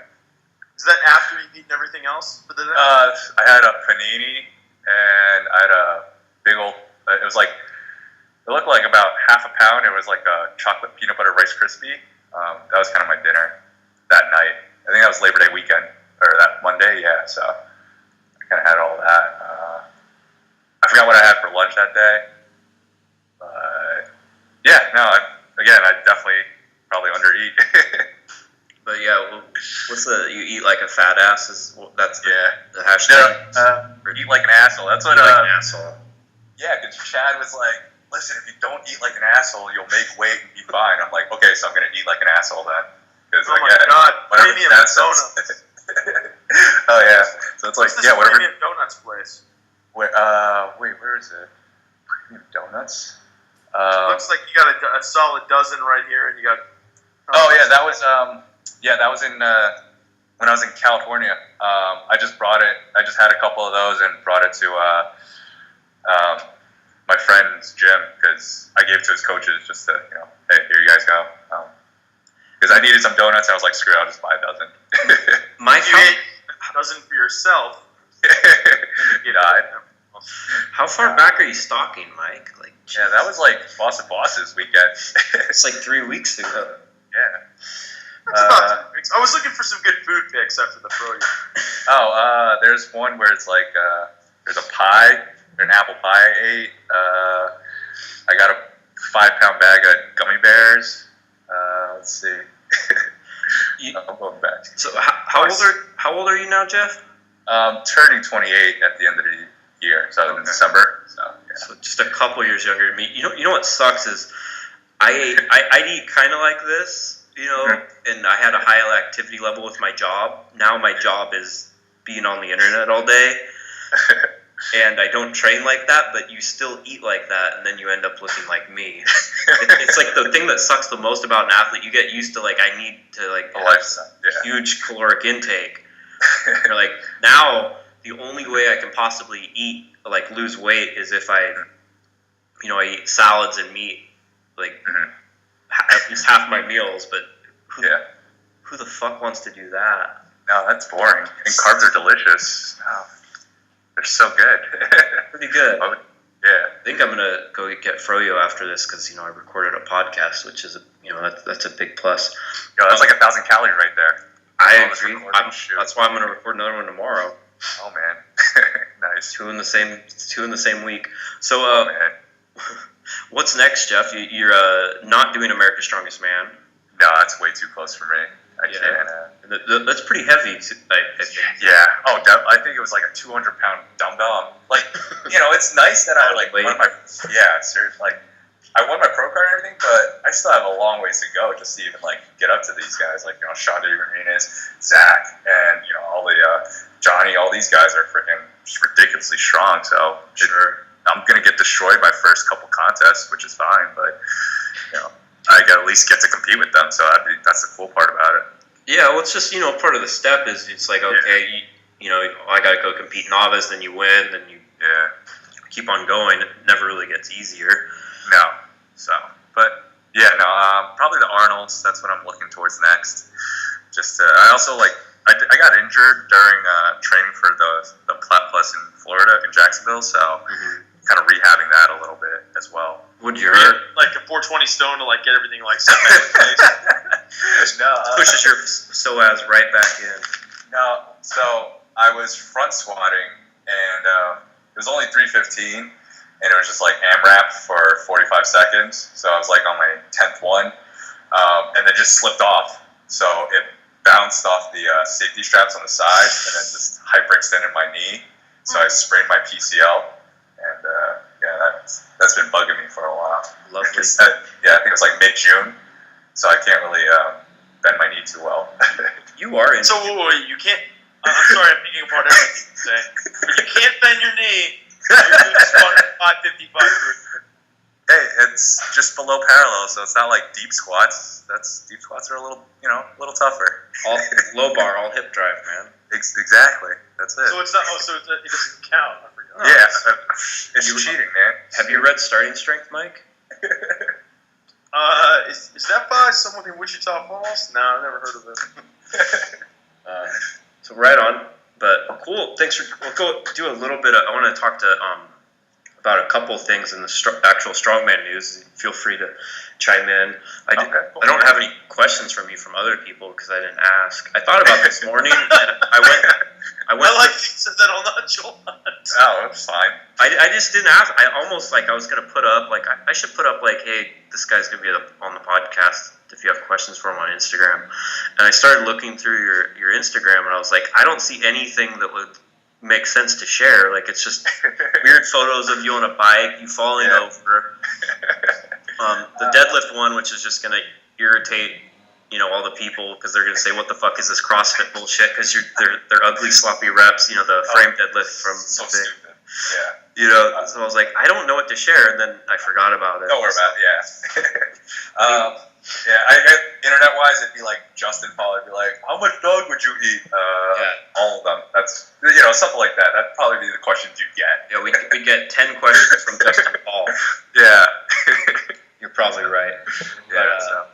Is that after you've eaten everything else for the day? I had a panini and I had a big old. It was like it looked like about half a pound. It was like a chocolate peanut butter Rice Krispie. That was kind of my dinner that night. I think that was Labor Day weekend or that Monday. Yeah, so I kind of had all that. I forgot what I had for lunch that day, but yeah, no. I definitely probably under eat. But yeah, you eat like a fat ass? That's the hashtag? Eat like an asshole. That's what. Eat like an asshole. Yeah, because Chad was like, listen, if you don't eat like an asshole, you'll make weight and be fine. I'm like, okay, so I'm going to eat like an assohole then. Oh my God, premium donuts. Oh yeah, so it's like, what's this premium donuts place? Where is it? Premium donuts? Looks like you got a solid dozen right here, and you got. Oh yeah, that was in when I was in California. I just brought it. I just had a couple of those and brought it to my friend's gym because I gave it to his coaches just to, hey, here you guys go. Because I needed some donuts, and I was like, screw it, I'll just buy a dozen. You ate a dozen for yourself. You died. How far back are you stalking, Mike? Like, yeah, that was like Boss of Bosses weekend. It's like 3 weeks ago. Yeah. That's about 2 weeks. I was looking for some good food pics after the pro. There's one where it's like there's a pie, an apple pie I ate. I got a 5-pound bag of gummy bears. Let's see. I'm going back. So how old are you now, Jeff? Turning 28 at the end of the year, so in December. So just a couple years younger than me. You know what sucks is I eat kind of like this, and I had a high activity level with my job. Now my job is being on the internet all day. And I don't train like that, but you still eat like that, and then you end up looking like me. It's like the thing that sucks the most about an athlete. You get used to I need to have huge caloric intake. You're like, now the only way I can possibly eat lose weight is if I eat salads and meat at least half my meals. But who the fuck wants to do that? No, that's boring. And carbs are delicious. Oh. They're so good. Pretty good. Yeah. I think I'm gonna go get froyo after this because I recorded a podcast, which is that's a big plus. That's like 1,000 calories right there. I agree. That's why I'm gonna record another one tomorrow. Oh man, nice. Two in the same week. So what's next, Jeff? You're not doing America's Strongest Man. No, that's way too close for me. I can't. That's pretty heavy. I think. Yeah. Oh, I think it was like a 200-pound dumbbell. Like, it's nice that I like won my seriously, like I won my pro card and everything, but I still have a long ways to go just to even like get up to these guys. Like Sean Ramirez, Zach, and all the Johnny. All these guys are freaking just ridiculously strong. So I'm gonna get destroyed my first couple contests, which is fine. But I at least get to compete with them. So that's the cool part about it. Yeah, well, it's just part of the step is it's like okay, I gotta go compete novice, then you win, then you keep on going. It never really gets easier. No, so but probably the Arnolds. That's what I'm looking towards next. Just I also I got injured during training for the Plat Plus in Florida in Jacksonville, so kind of rehabbing that a little bit as well. Would you hurt? Like a 420 stone to get everything set back in place? No, pushes your psoas right back in. No, so I was front squatting, and it was only 315, and it was just AMRAP for 45 seconds. So I was on my 10th one, and then just slipped off. So it bounced off the safety straps on the side, and then just hyperextended my knee. So I sprained my PCL, and that's been bugging me for a while. Lovely. I think it was mid-June, so I can't really bend my knee too well. You are in. So wait, you can't. I'm sorry, I'm picking apart everything you say. But you can't bend your knee. You're doing squat at 555. Hey, it's just below parallel, so it's not like deep squats. Deep squats are a little tougher. All low bar, all hip drive, man. Exactly. That's it. So it's not. So it doesn't count. I forgot. Yeah, it's cheating, man. Have you read Starting Strength, Mike? Is that by someone in Wichita Falls? No, I've never heard of it. So right on, but cool. Thanks for. We'll go do a little bit. I want to talk to about a couple things in the actual strongman news. Feel free to chime in. I don't have any questions from you from other people because I didn't ask. I thought about this morning, and I went. I like you said that on nonchalant. Oh, that's fine. I just didn't ask. I almost I was gonna put up I should put up hey, this guy's gonna be on the podcast if you have questions for him on Instagram. And I started looking through your Instagram, and I was like, I don't see anything that would make sense to share. It's just weird photos of you on a bike, you falling over. The deadlift one, which is just gonna irritate all the people because they're gonna say, what the fuck is this CrossFit bullshit? Because they're ugly, sloppy reps. The frame deadlift from so the thing. stupid. Yeah. So I was like, I don't know what to share, and then I forgot about it. Don't worry about it. Internet-wise, it'd be Justin Paul. It'd be how much dog would you eat? All of them. That's something like that. That'd probably be the questions you'd get. Yeah, we'd get 10 questions from Justin Paul. Yeah. You're probably right. Yeah. But,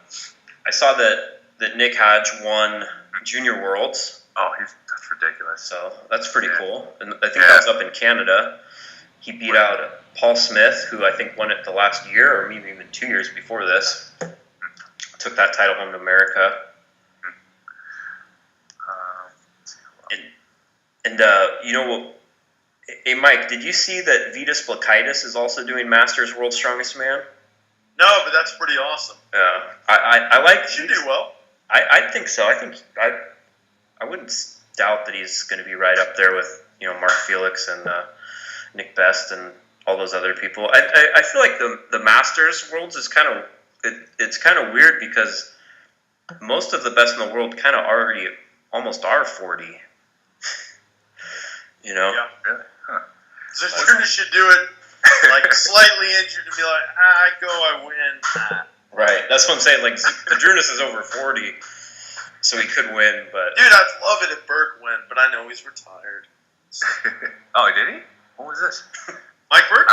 I saw that Nick Hodge won Junior Worlds. Oh, that's ridiculous. So that's pretty cool. And I think that was up in Canada. He beat out Paul Smith, who I think won it the last year or maybe even 2 years before this. Took that title home to America. Hey Mike, did you see that Vitas Blakaitis is also doing Masters World's Strongest Man? No, but that's pretty awesome. Yeah, I like. He should do well. I think so. I wouldn't doubt that he's going to be right up there with Mark Felix and Nick Best and all those other people. I feel like the Masters Worlds is kind of it's kind of weird because most of the best in the world kind of already almost are 40. Yeah, really. Huh. So Drew should do it slightly injured and be I go, I win. Right. That's what I'm saying. Padrunas is over 40, so he could win. But dude, I'd love it if Burke went, but I know he's retired. Oh, did he? What was this? Mike Burke?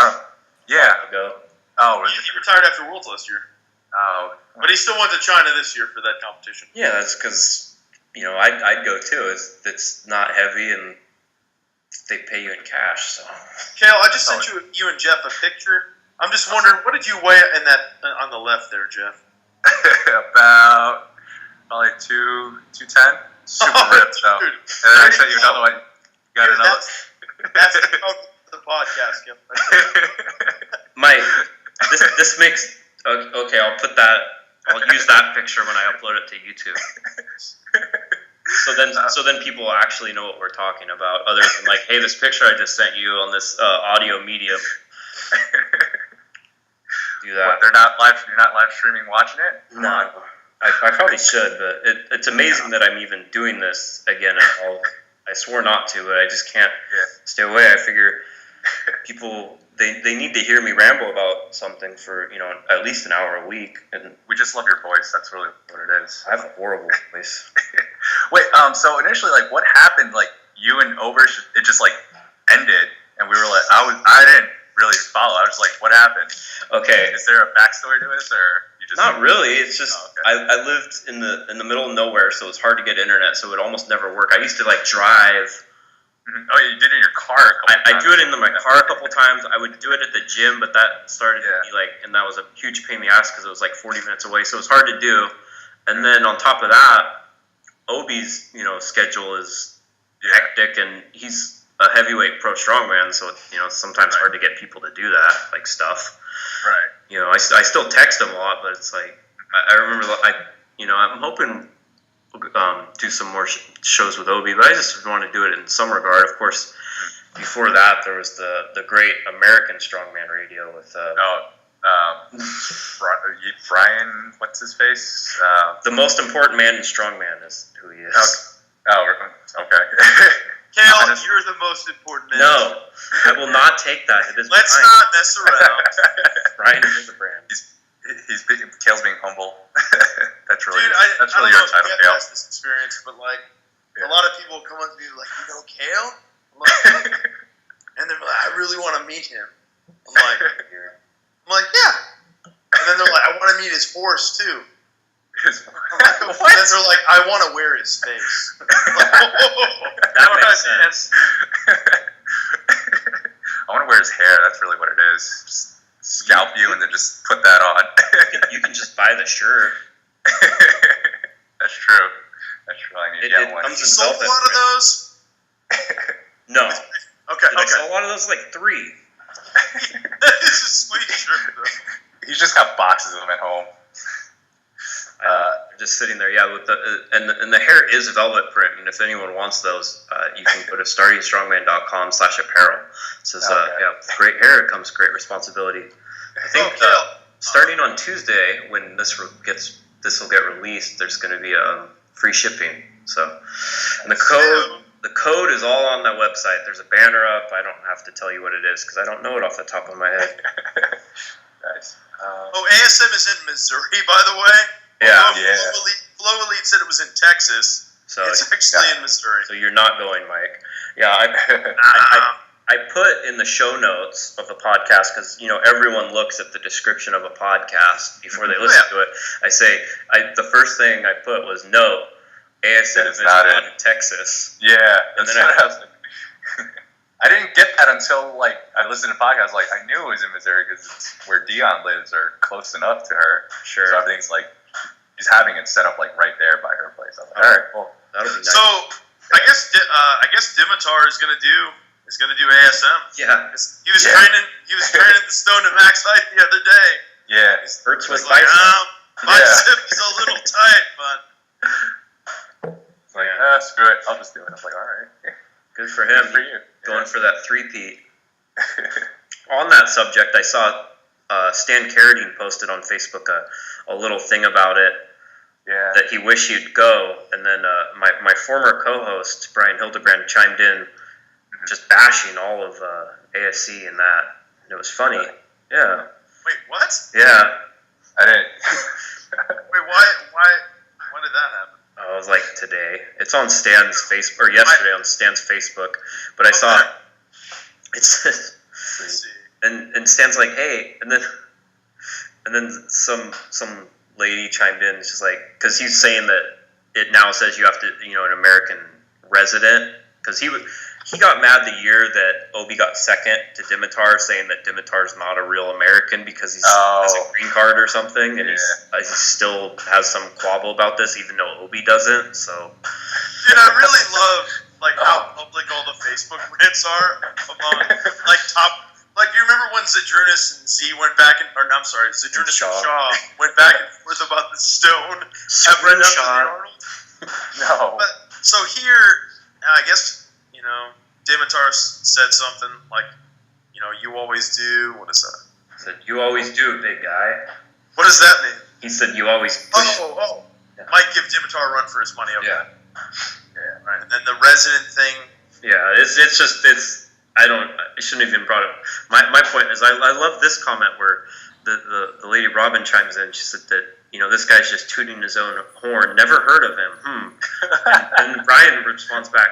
Yeah. Ago. Oh, really? He retired after Worlds last year. Oh. But he still went to China this year for that competition. Yeah, that's because I'd go too. It's not heavy and they pay you in cash. So. Kale, I just sent you and Jeff a picture. I'm just wondering, what did you weigh in that on the left there, Jeff? About probably 210. Super ripped though. And then I sent you another one. You got another? That's the podcast, Kale. Mike, this makes okay. I'll put that I'll use that picture when I upload it to YouTube. So then people actually know what we're talking about, other than like, hey, this picture I just sent you on this audio medium. Do that. What, you're not live streaming watching it? No, I probably should, but it's amazing that I'm even doing this again at all. I swore not to, but I just can't stay away. I figure people they need to hear me ramble about something for at least an hour a week, and we just love your voice. That's really what it is. I have a horrible voice. Wait, so initially, like, what happened? Like, you and Ober, it just like ended, and we were like, I didn't really follow. I was like, what happened? Okay, is there a backstory to this, or you just not really? It's just okay. I lived in the middle of nowhere, so it's hard to get internet. So it almost never worked. I used to like drive. Mm-hmm. Oh, you did it in your car a couple times. I do it in my car a couple times. I would do it at the gym, but that started to be like, and that was a huge pain in the ass because it was like 40 minutes away, so it was hard to do. And then on top of that, Obi's schedule is hectic, and he's a heavyweight pro strongman, so it's sometimes hard to get people to do that like stuff. Right. I still text him a lot, but it's like I remember I'm hoping do some more shows with Obi, but I just want to do it in some regard. Of course, before that there was the great American Strongman Radio with Brian, what's his face? The most important man in strongman is who he is. Okay. Kale, you're the most important man. No, I will not take that. It is Let's Brian. not mess around. Brian is the brand. Kale's being humble. That's really Dude, that's I really don't your know title, if you Kale. have this experience, but like a lot of people come up to me like, Kale? I'm like, and they're like, I really want to meet him. I'm like, yeah. And then they're like, I want to meet his horse too. I'm like, and then they're like, I want to wear his face. I'm like, That makes sense. I want to wear his hair. That's really what it is. Just scalp you and then just put that on. You can just buy the shirt. That's true. I need to get one. you sold a lot of those? No. Okay. I sold a lot of those, like 3. It's a sweet shirt, though. He's just got boxes of them at home. They're just sitting there, with and the hair is velvet print, and if anyone wants those, you can go to startingstrongman.com/apparel. It says, with great hair comes great responsibility. I think starting on Tuesday, when this will get released, there's going to be free shipping. So, and the code is all on that website. There's a banner up. I don't have to tell you what it is because I don't know it off the top of my head. Nice. ASM is in Missouri, by the way. Yeah. Flow Elite said it was in Texas. So it's actually in Missouri. So you're not going, Mike. Yeah, I put in the show notes of the podcast because everyone looks at the description of a podcast before they listen to it. I say the first thing I put was no, ASM is not in Texas. Yeah, and then I didn't get that until I listened to podcasts. I knew it was in Missouri because it's where Dion lives or close enough to her. Sure. So everything's he's having it set up right there by her place. I was like, all right, cool. That'll be nice. So I guess Dimitar is gonna do ASM. Yeah. He was training the Stone at max height the other day. Yeah. Hurts with like, bicep. Bicep is a little tight, but it's screw it. I'll just do it. I was like, all right. Good for him. Good for you. Going for that 3-peat. On that subject, I saw Stan Carradine posted on Facebook a little thing about it. Yeah. That he wished he'd go, and then my former co-host Brian Hildebrand chimed in, just bashing all of ASC and that. And it was funny. Really? Yeah. Wait, what? Yeah. I didn't. Wait, why did that happen? Oh, it was like today. It's on Stan's Facebook, or yesterday on Stan's Facebook. But I saw it says, and Stan's like, hey, and then some lady chimed in. She's like, because he's saying that it now says you have to, an American resident, because he got mad the year that Obi got second to Dimitar, saying that Dimitar's not a real American because he has a green card or something, and he still has some quabble about this, even though Obi doesn't. So, dude, I really love how public all the Facebook rants are among top. You remember when when Zydrunas and Z went back and, or no, I'm sorry, Zydrunas and Shaw went back and forth about the stone at Red Arnold? No. But, so here, I guess, Dimitar said something like, you always do. What is that? He said, "You always do, big guy." What does that mean? He said, "You always push." Oh. Yeah. Might give Dimitar a run for his money. Okay. Yeah. Right. And then the resident thing. Yeah, it's I shouldn't have even brought up. My point is I love this comment where the lady Robin chimes in. She said that this guy's just tooting his own horn. Never heard of him. And Brian responds back,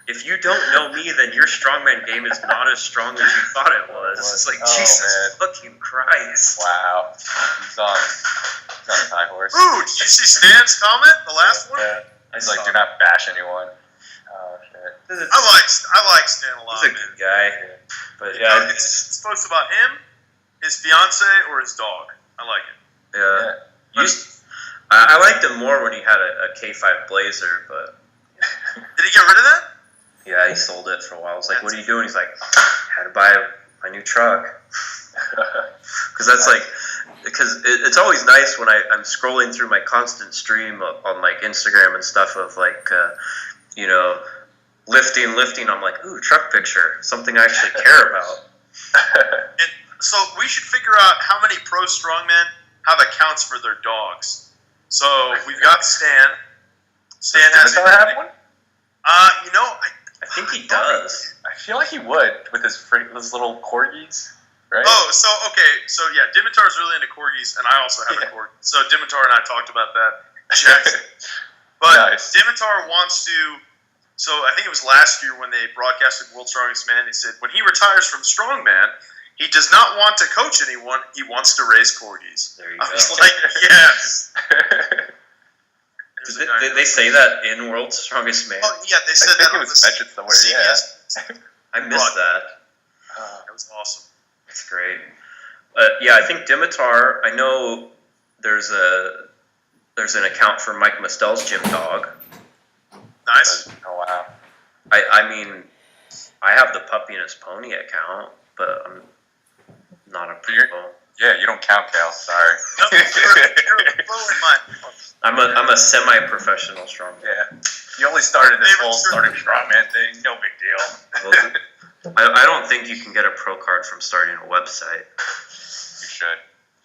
"If you don't know me, then your strongman game is not as strong as you thought it was." It's like, Jesus fucking Christ. Wow. He's on a high horse. Ooh, did you see Stan's comment? The last one? Yeah. He's like, do not bash anyone. Oh, shit. I like Stan a lot, He's a good guy. But yeah. It's supposed about him, his fiance, or his dog. I like it. Yeah. I liked him more when he had a K5 Blazer, but... Did he get rid of that? Yeah, he sold it for a while. I was like, "What are you doing?" He's like, "I had to buy my new truck." Because it's always nice when I'm scrolling through my constant stream on like Instagram and stuff of like, lifting. I'm like, "Ooh, truck picture, something I actually care about." And so we should figure out how many pro strongmen have accounts for their dogs. So we've got Stan. Stan has have one? I think he does. I feel like he would with his little corgis, right? Oh, so yeah, Dimitar's really into corgis, and I also have a corgi. So Dimitar and I talked about that. Jackson. But nice. Dimitar wants to. So I think it was last year when they broadcasted World's Strongest Man. They said when he retires from strongman, he does not want to coach anyone. He wants to raise corgis. There you I go. was like, yes. Did they say that in World's Strongest Man? Oh, yeah, they said that. It was mentioned somewhere. Yeah, I missed that. That was awesome. That's great. Yeah, I think Dimitar. I know there's an account for Mike Mustel's gym dog. Nice. Oh wow. I mean, I have the Puppy and His Pony account, but I'm not a pro. Yeah, you don't count, Cal. Sorry. No, you're blowing mine. I'm a semi-professional strongman. Yeah. You only started this whole starting strongman thing. No big deal. I don't think you can get a pro card from starting a website. You should.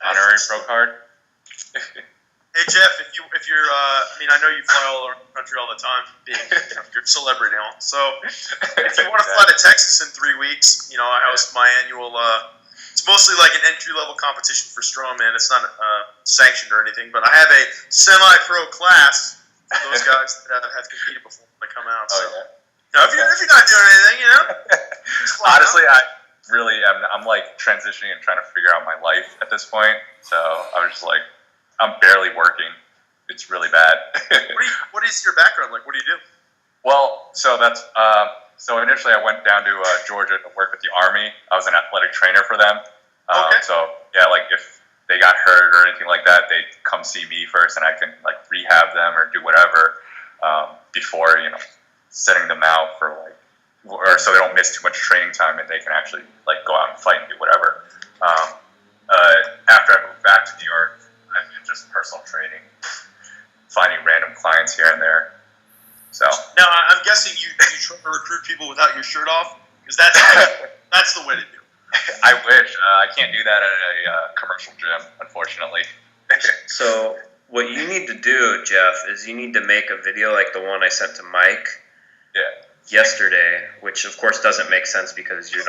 Honorary pro card. Hey Jeff, if you're I know you fly all around the country all the time, being you're a celebrity now. So if you want to fly to Texas in 3 weeks, I host my annual. It's mostly like an entry-level competition for strongman. It's not sanctioned or anything, but I have a semi-pro class for those guys that have competed before they come out. So, if you're not doing anything, Honestly, I'm like transitioning and trying to figure out my life at this point. So I was just like, I'm barely working. It's really bad. What is your background like? What do you do? Well, so that's so initially I went down to Georgia to work with the Army. I was an athletic trainer for them. Okay. So yeah, like if they got hurt or anything like that, they'd come see me first, and I can like rehab them or do whatever before setting them out for or so they don't miss too much training time and they can actually like go out and fight and do whatever. After I moved back to New York, I've been just personal training, finding random clients here and there. So now I'm guessing you try to recruit people without your shirt off, because that's the way to do it. I wish. I can't do that at a commercial gym, unfortunately. So what you need to do, Jeff, is you need to make a video like the one I sent to Mike yesterday, which of course doesn't make sense because you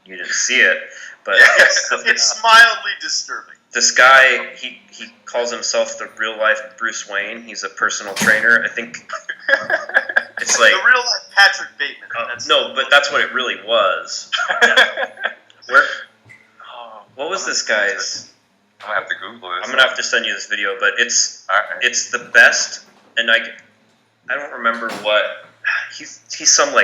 didn't see it, but it's mildly disturbing. This guy, he calls himself the real life Bruce Wayne. He's a personal trainer. I think it's like the real life Patrick Bateman. No, but that's what it really was. What was this guy's? I'm gonna have to Google this. I'm gonna have to send you this video, but it's the best, and I don't remember what he's some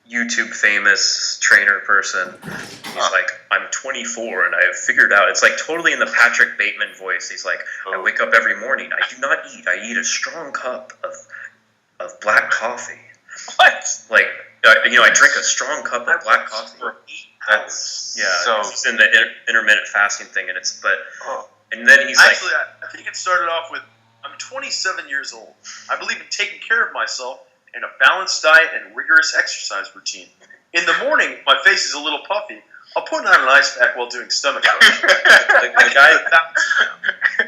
YouTube famous trainer person. He's like, I'm 24 and I've figured out. It's like totally in the Patrick Bateman voice. He's like, I wake up every morning. I do not eat. I eat a strong cup of black coffee. What? Like, I drink a strong cup of black coffee. That's Yeah, he's in the intermittent fasting thing, and and then he's actually, I think it started off with, I'm 27 years old. I believe in taking care of myself and a balanced diet and rigorous exercise routine. In the morning, my face is a little puffy. I'll put on an ice pack while doing stomach work.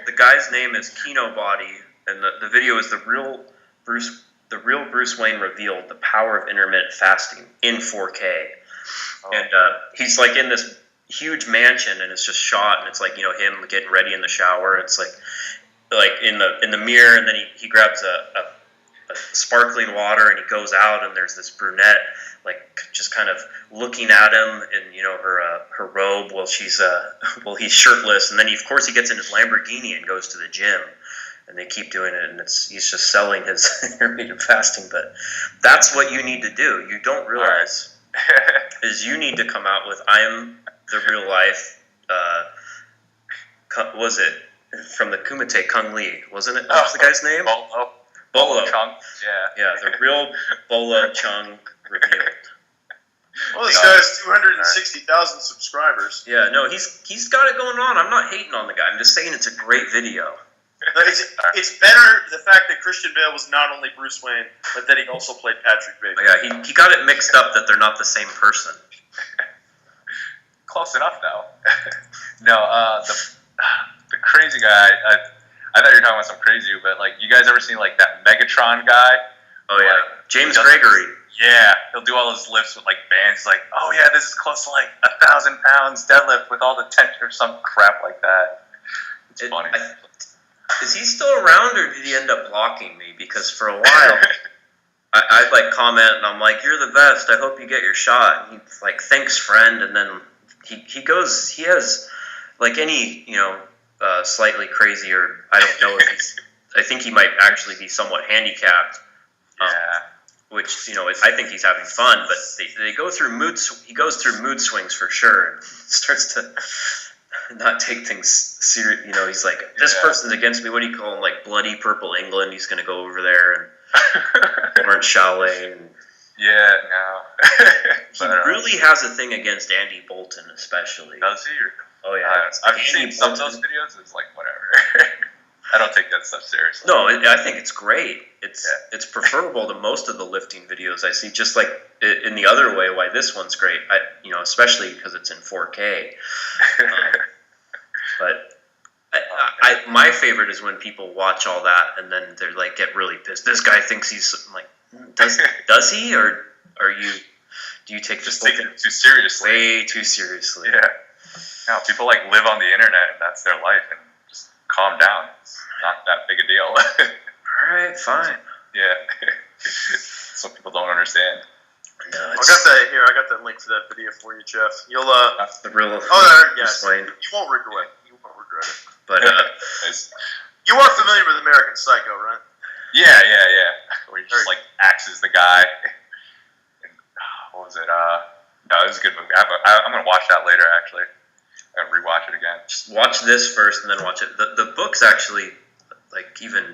the guy's name is Kino Body, and the video is the real Bruce Wayne revealed the power of intermittent fasting in 4K. And he's like in this huge mansion, and it's just shot, and it's like, him getting ready in the shower. It's like in the mirror, and then he grabs a sparkling water, and he goes out, and there's this brunette just kind of looking at him in her robe while he's shirtless, and then of course he gets in his Lamborghini and goes to the gym. And they keep doing it, and he's just selling his intermittent fasting. But that's what you need to do. You don't realize is you need to come out with I am the real life. Was it from the Kumite Kung Lee? Wasn't it? What's the guy's name? Bolo Chung. Yeah, the real Bolo Chung revealed. Well, this guy has 260,000 subscribers. Yeah, no, he's got it going on. I'm not hating on the guy. I'm just saying it's a great video. It's better the fact that Christian Bale was not only Bruce Wayne, but that he also played Patrick Bateman. Yeah, he got it mixed up that they're not the same person. Close enough, though. No, the crazy guy. I thought you were talking about some crazy, but you guys ever seen that Megatron guy? Oh yeah, James Gregory. Yeah, he'll do all his lifts with bands. Oh yeah, this is close to 1,000 pounds deadlift with all the tension or some crap like that. It's funny. Is he still around, or did he end up blocking me? Because for a while, I'd comment, and I'm like, "You're the best. I hope you get your shot." And he's like, "Thanks, friend." And then he goes. He has any slightly crazy, or I don't know if he's. I think he might actually be somewhat handicapped. Which I think he's having fun, but they go through he goes through mood swings for sure, and starts to not take things serious. He's like, this person's against me. What do you call him? Bloody Purple England. He's going to go over there and Orange Chalet. And yeah, no. He really has a thing against Andy Bolton, especially. Does he? Oh yeah, I've seen some of those videos. It's whatever. I don't take that stuff seriously. No, I think it's great. It's preferable to most of the lifting videos I see. Just in the other way, why this one's great. Especially because it's in 4K. But my favorite is when people watch all that and then they're get really pissed. This guy thinks he's does he, or do you take this taking it too seriously? Way too seriously. Yeah. No, people live on the internet and that's their life, and just calm down. It's not that big a deal. All right, fine. Yeah. Some people don't understand. No, I got that here. I got that link for that video for you, Jeff. You'll the real. Yes. Wayne. You won't regret it. It. But you are familiar with American Psycho, right? Yeah. Where he just axes the guy. And, what was it? No, it was a good movie. I'm gonna watch that later. Actually, I'm gonna rewatch it again. Just watch this first and then watch it. The book's actually even.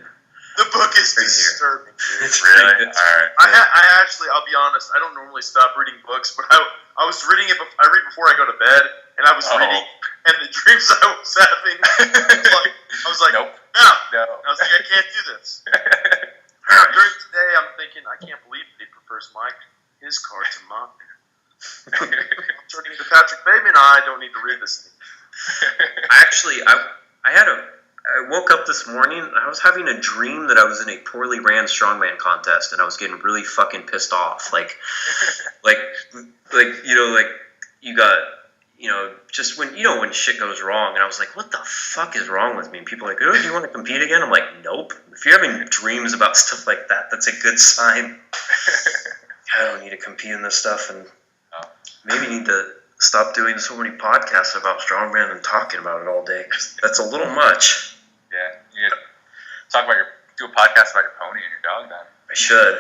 The book is disturbing. It's really? All right. I actually, I'll be honest, I don't normally stop reading books, but I was reading it. I read before I go to bed, and I was reading, and the dreams I was having, I was like, nope. No. No. I was like, I can't do this. During today, I'm thinking, I can't believe that he prefers his card to mine. I'm turning into Patrick Bateman. I don't need to read this thing. Actually, I woke up this morning and I was having a dream that I was in a poorly ran strongman contest and I was getting really fucking pissed off. You got, just when shit goes wrong, and I was like, what the fuck is wrong with me? And people are like, oh, do you want to compete again? I'm like, nope. If you're having dreams about stuff like that, that's a good sign. I don't need to compete in this stuff, and maybe need to stop doing so many podcasts about strongman and talking about it all day, because that's a little much. Yeah, you do a podcast about your pony and your dog then. I should.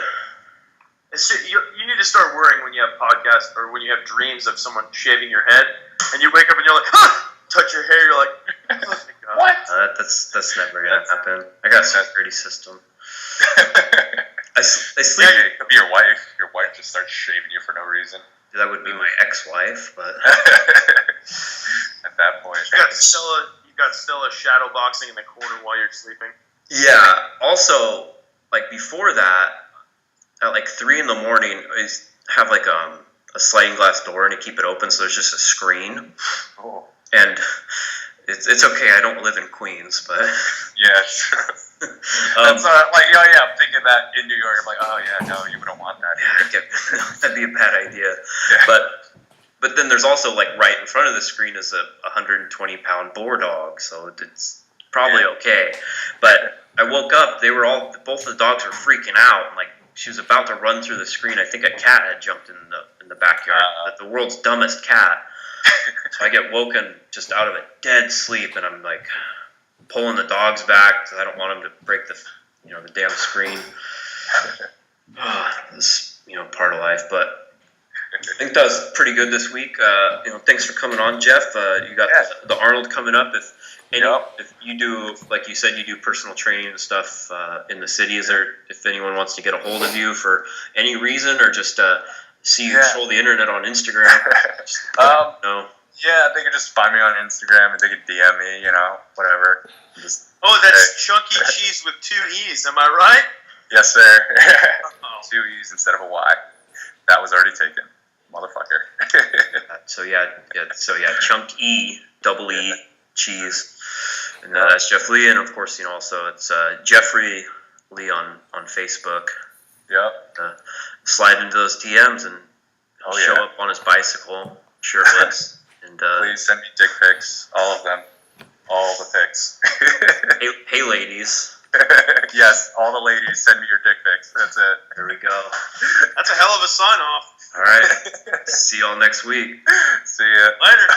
You need to start worrying when you have podcasts or when you have dreams of someone shaving your head, and you wake up and you're like, touch your hair, you're like, oh my God. What? That's never gonna happen. I got a security system. I sleep. Yeah, it could be your wife. Your wife just starts shaving you for no reason. that would be my ex-wife, but at that point, You got Stella shadow boxing in the corner while you're sleeping. yeah. Also, like before that, at like 3 a.m, I have like a sliding glass door and I keep it open, so there's just a screen. oh. And it's okay. I don't live in Queens, but Yeah, sure. That's like, I'm thinking that in New York. I'm like, oh yeah, no, you wouldn't want that here. that'd be a bad idea. Yeah. But then there's also like right in front of the screen is a 120-pound boar dog, so it's probably okay. But I woke up, both of the dogs were freaking out. Like she was about to run through the screen. I think a cat had jumped in the backyard. The world's dumbest cat. So I get woken just out of a dead sleep, and I'm like pulling the dogs back because I don't want them to break the damn screen. This part of life, but I think that was pretty good this week. Thanks for coming on, Jeff. You got the Arnold coming up. If you do, like you said, you do personal training and stuff in the city. If anyone wants to get a hold of you for any reason, or just see you troll the internet on Instagram, no. Yeah, they could just find me on Instagram and they could DM me, whatever. That's Chunky Cheese with 2 E's. Am I right? Yes, sir. 2 E's instead of a Y. That was already taken, motherfucker. So Chunk E, double E, cheese, and that's Jeff Lee, and of course, also it's Jeffrey Lee on Facebook. Yep. Slide into those DMs and show up on his bicycle, shirtless. And please send me dick pics, all of them, all the pics. hey, ladies. Yes, all the ladies, send me your dick pics. That's it. There we go. That's a hell of a sign off. All right. See y'all next week. See ya. Later.